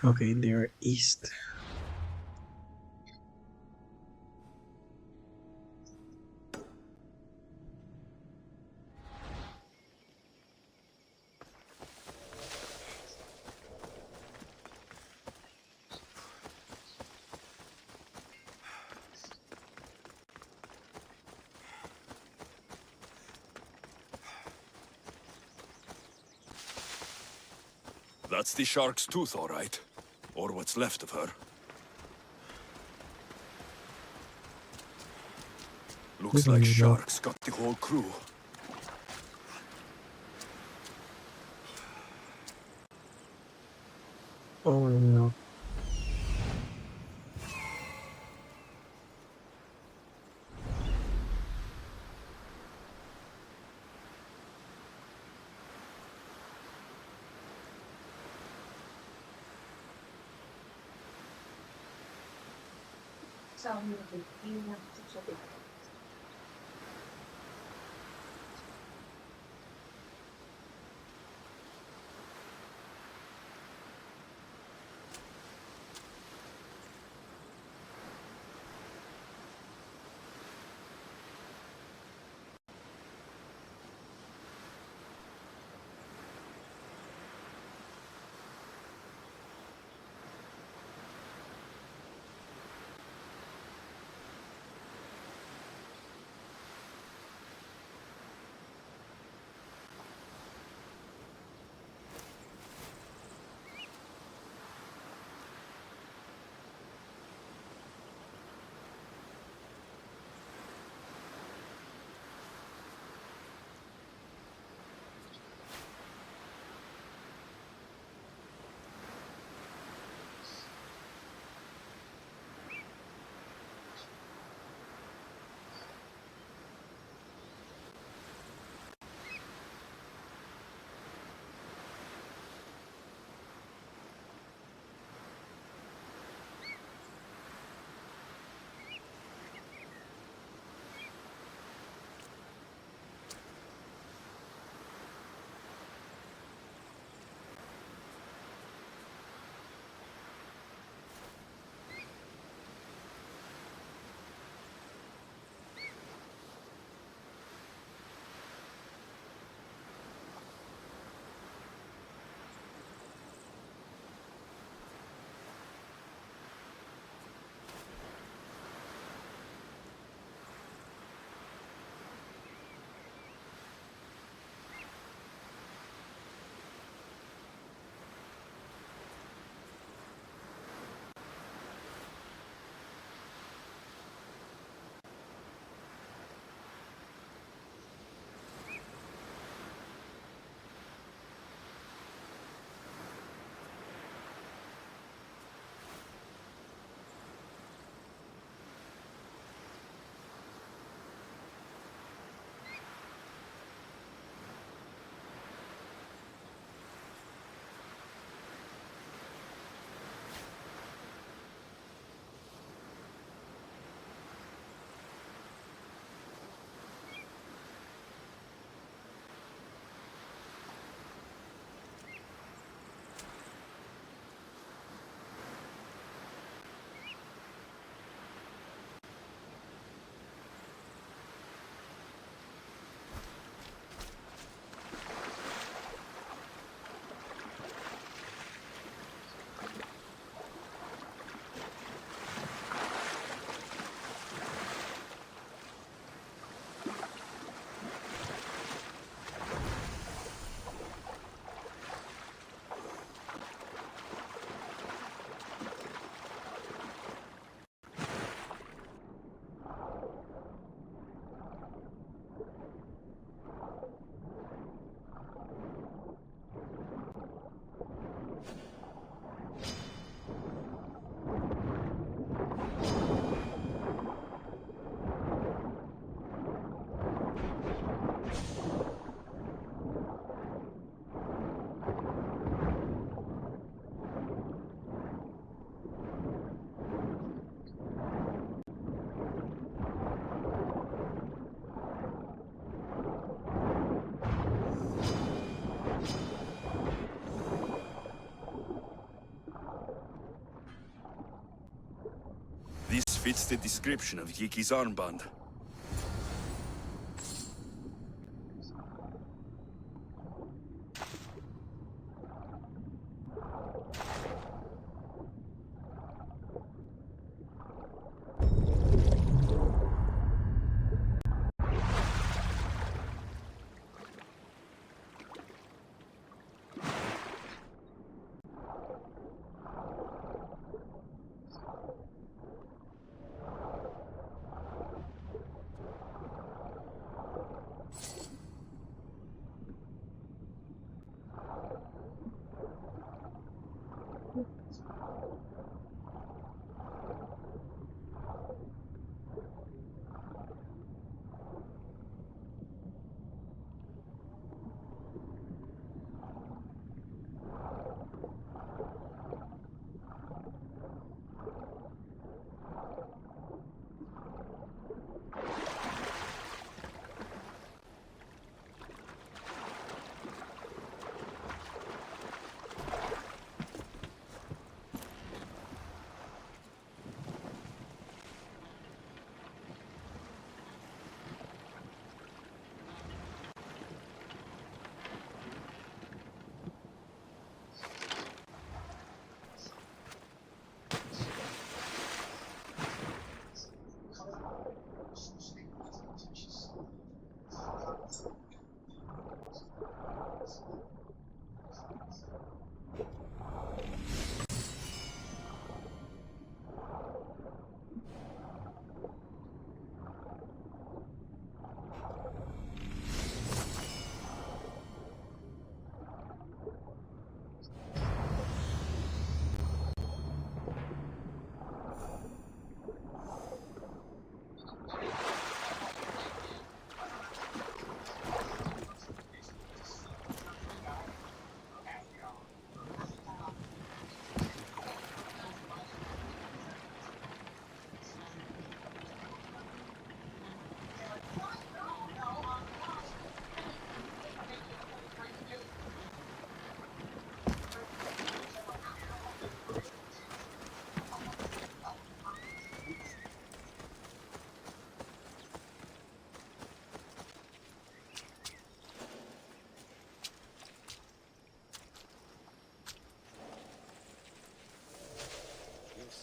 Okay, they're east. That's the shark's tooth, all right. Or what's left of her. Looks like sharks got the whole crew. Oh no. fits the description of Yiki's armband.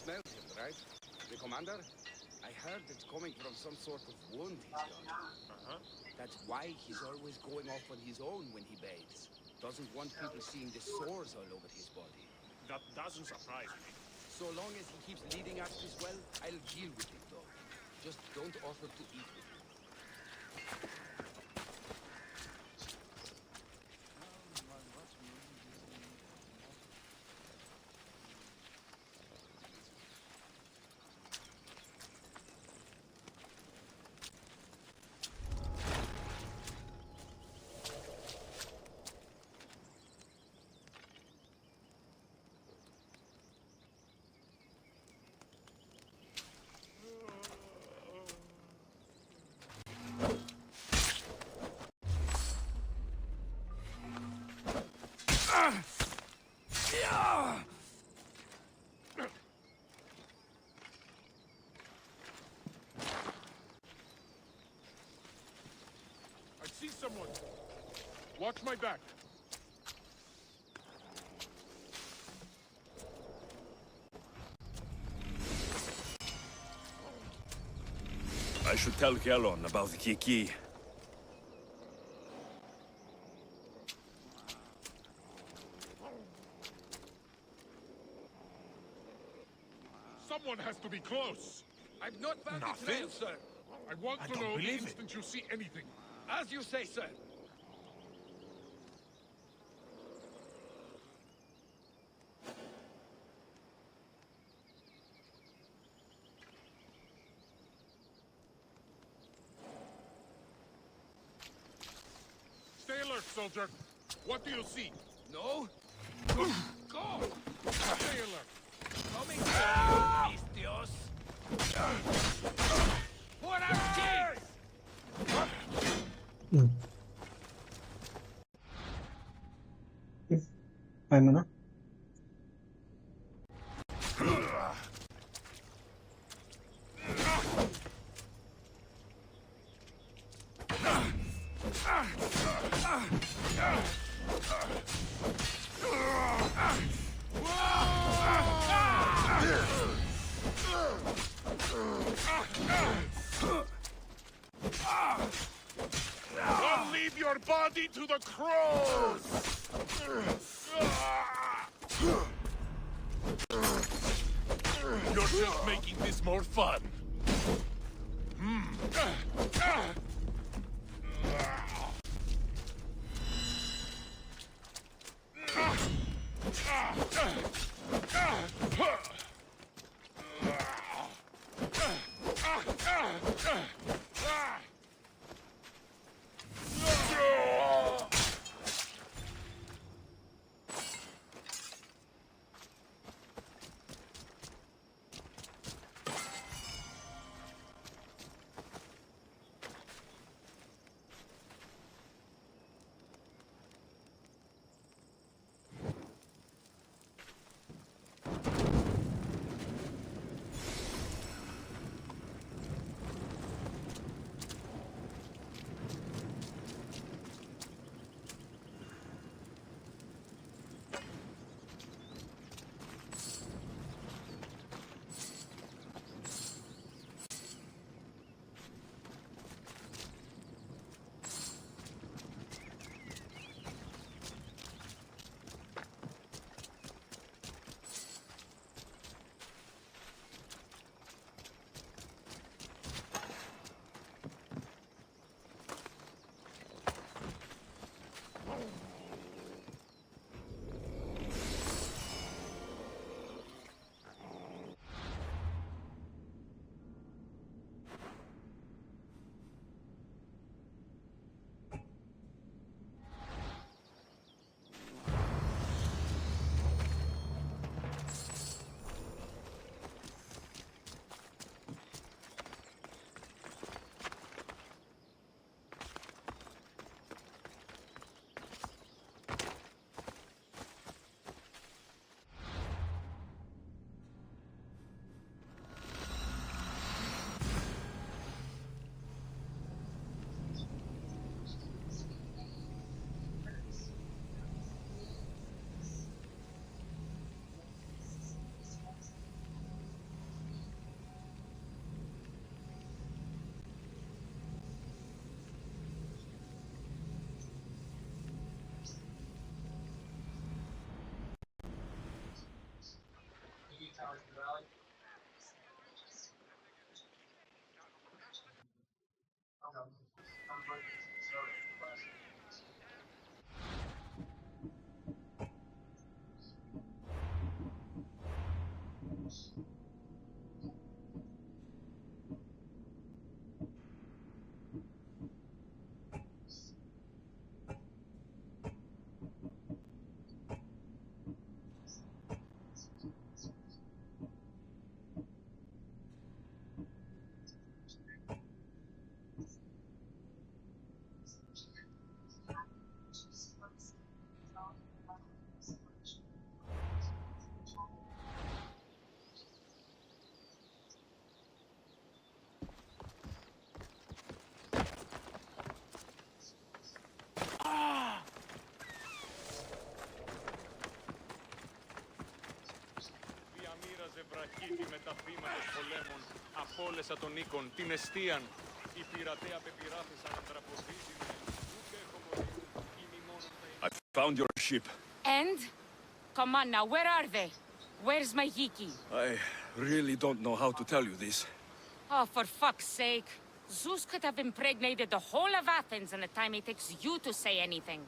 Smelled him, right? The commander? I heard it's coming from some sort of wound he's got. That's why he's always going off on his own when he bathes. Doesn't want people seeing the sores all over his body. That doesn't surprise me. So long as he keeps leading us this well, I'll deal with it, though. Just don't offer to eat with him. I see someone. Watch my back. I should tell Gelon about Yiki. Someone has to be close. I've not found the trail, sir. I want to know the instant you see anything. As you say, sir. Stay alert, soldier. What do you see? No? Go! Stay alert. Coming down, Mistios! For our king! Paano na? your body to the crows! You're just making this more fun. Βραχίδι με τα θύματα πολέμων, απόλεσα των οίκων, την εστίαν. Οι πειρατέ απεπειράθησαν αντραποδίδυμοι, ούτε έχω μορφούν, είναι μόνο τα... I found your ship. And? Come on now, where are they? Where's my Yiki? I really don't know how to tell you this. Oh, for fuck's sake. Zeus could have impregnated the whole of Athens in the time it takes you to say anything.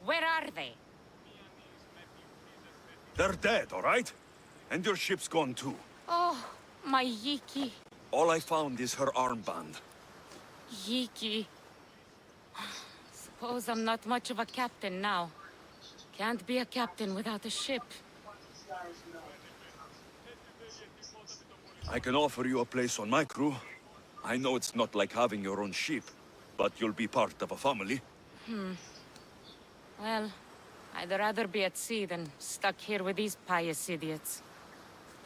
Where are they? They're dead, all right? And your ship's gone too. Oh, my Yiki. All I found is her armband. Yiki. Suppose I'm not much of a captain now. Can't be a captain without a ship. I can offer you a place on my crew. I know it's not like having your own ship, but you'll be part of a family. Well, I'd rather be at sea than stuck here with these pious idiots.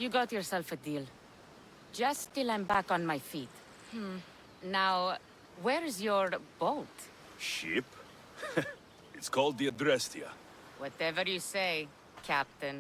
You got yourself a deal. Just till I'm back on my feet. Now, where's your boat? Ship? It's called the Adrestia. Whatever you say, Captain.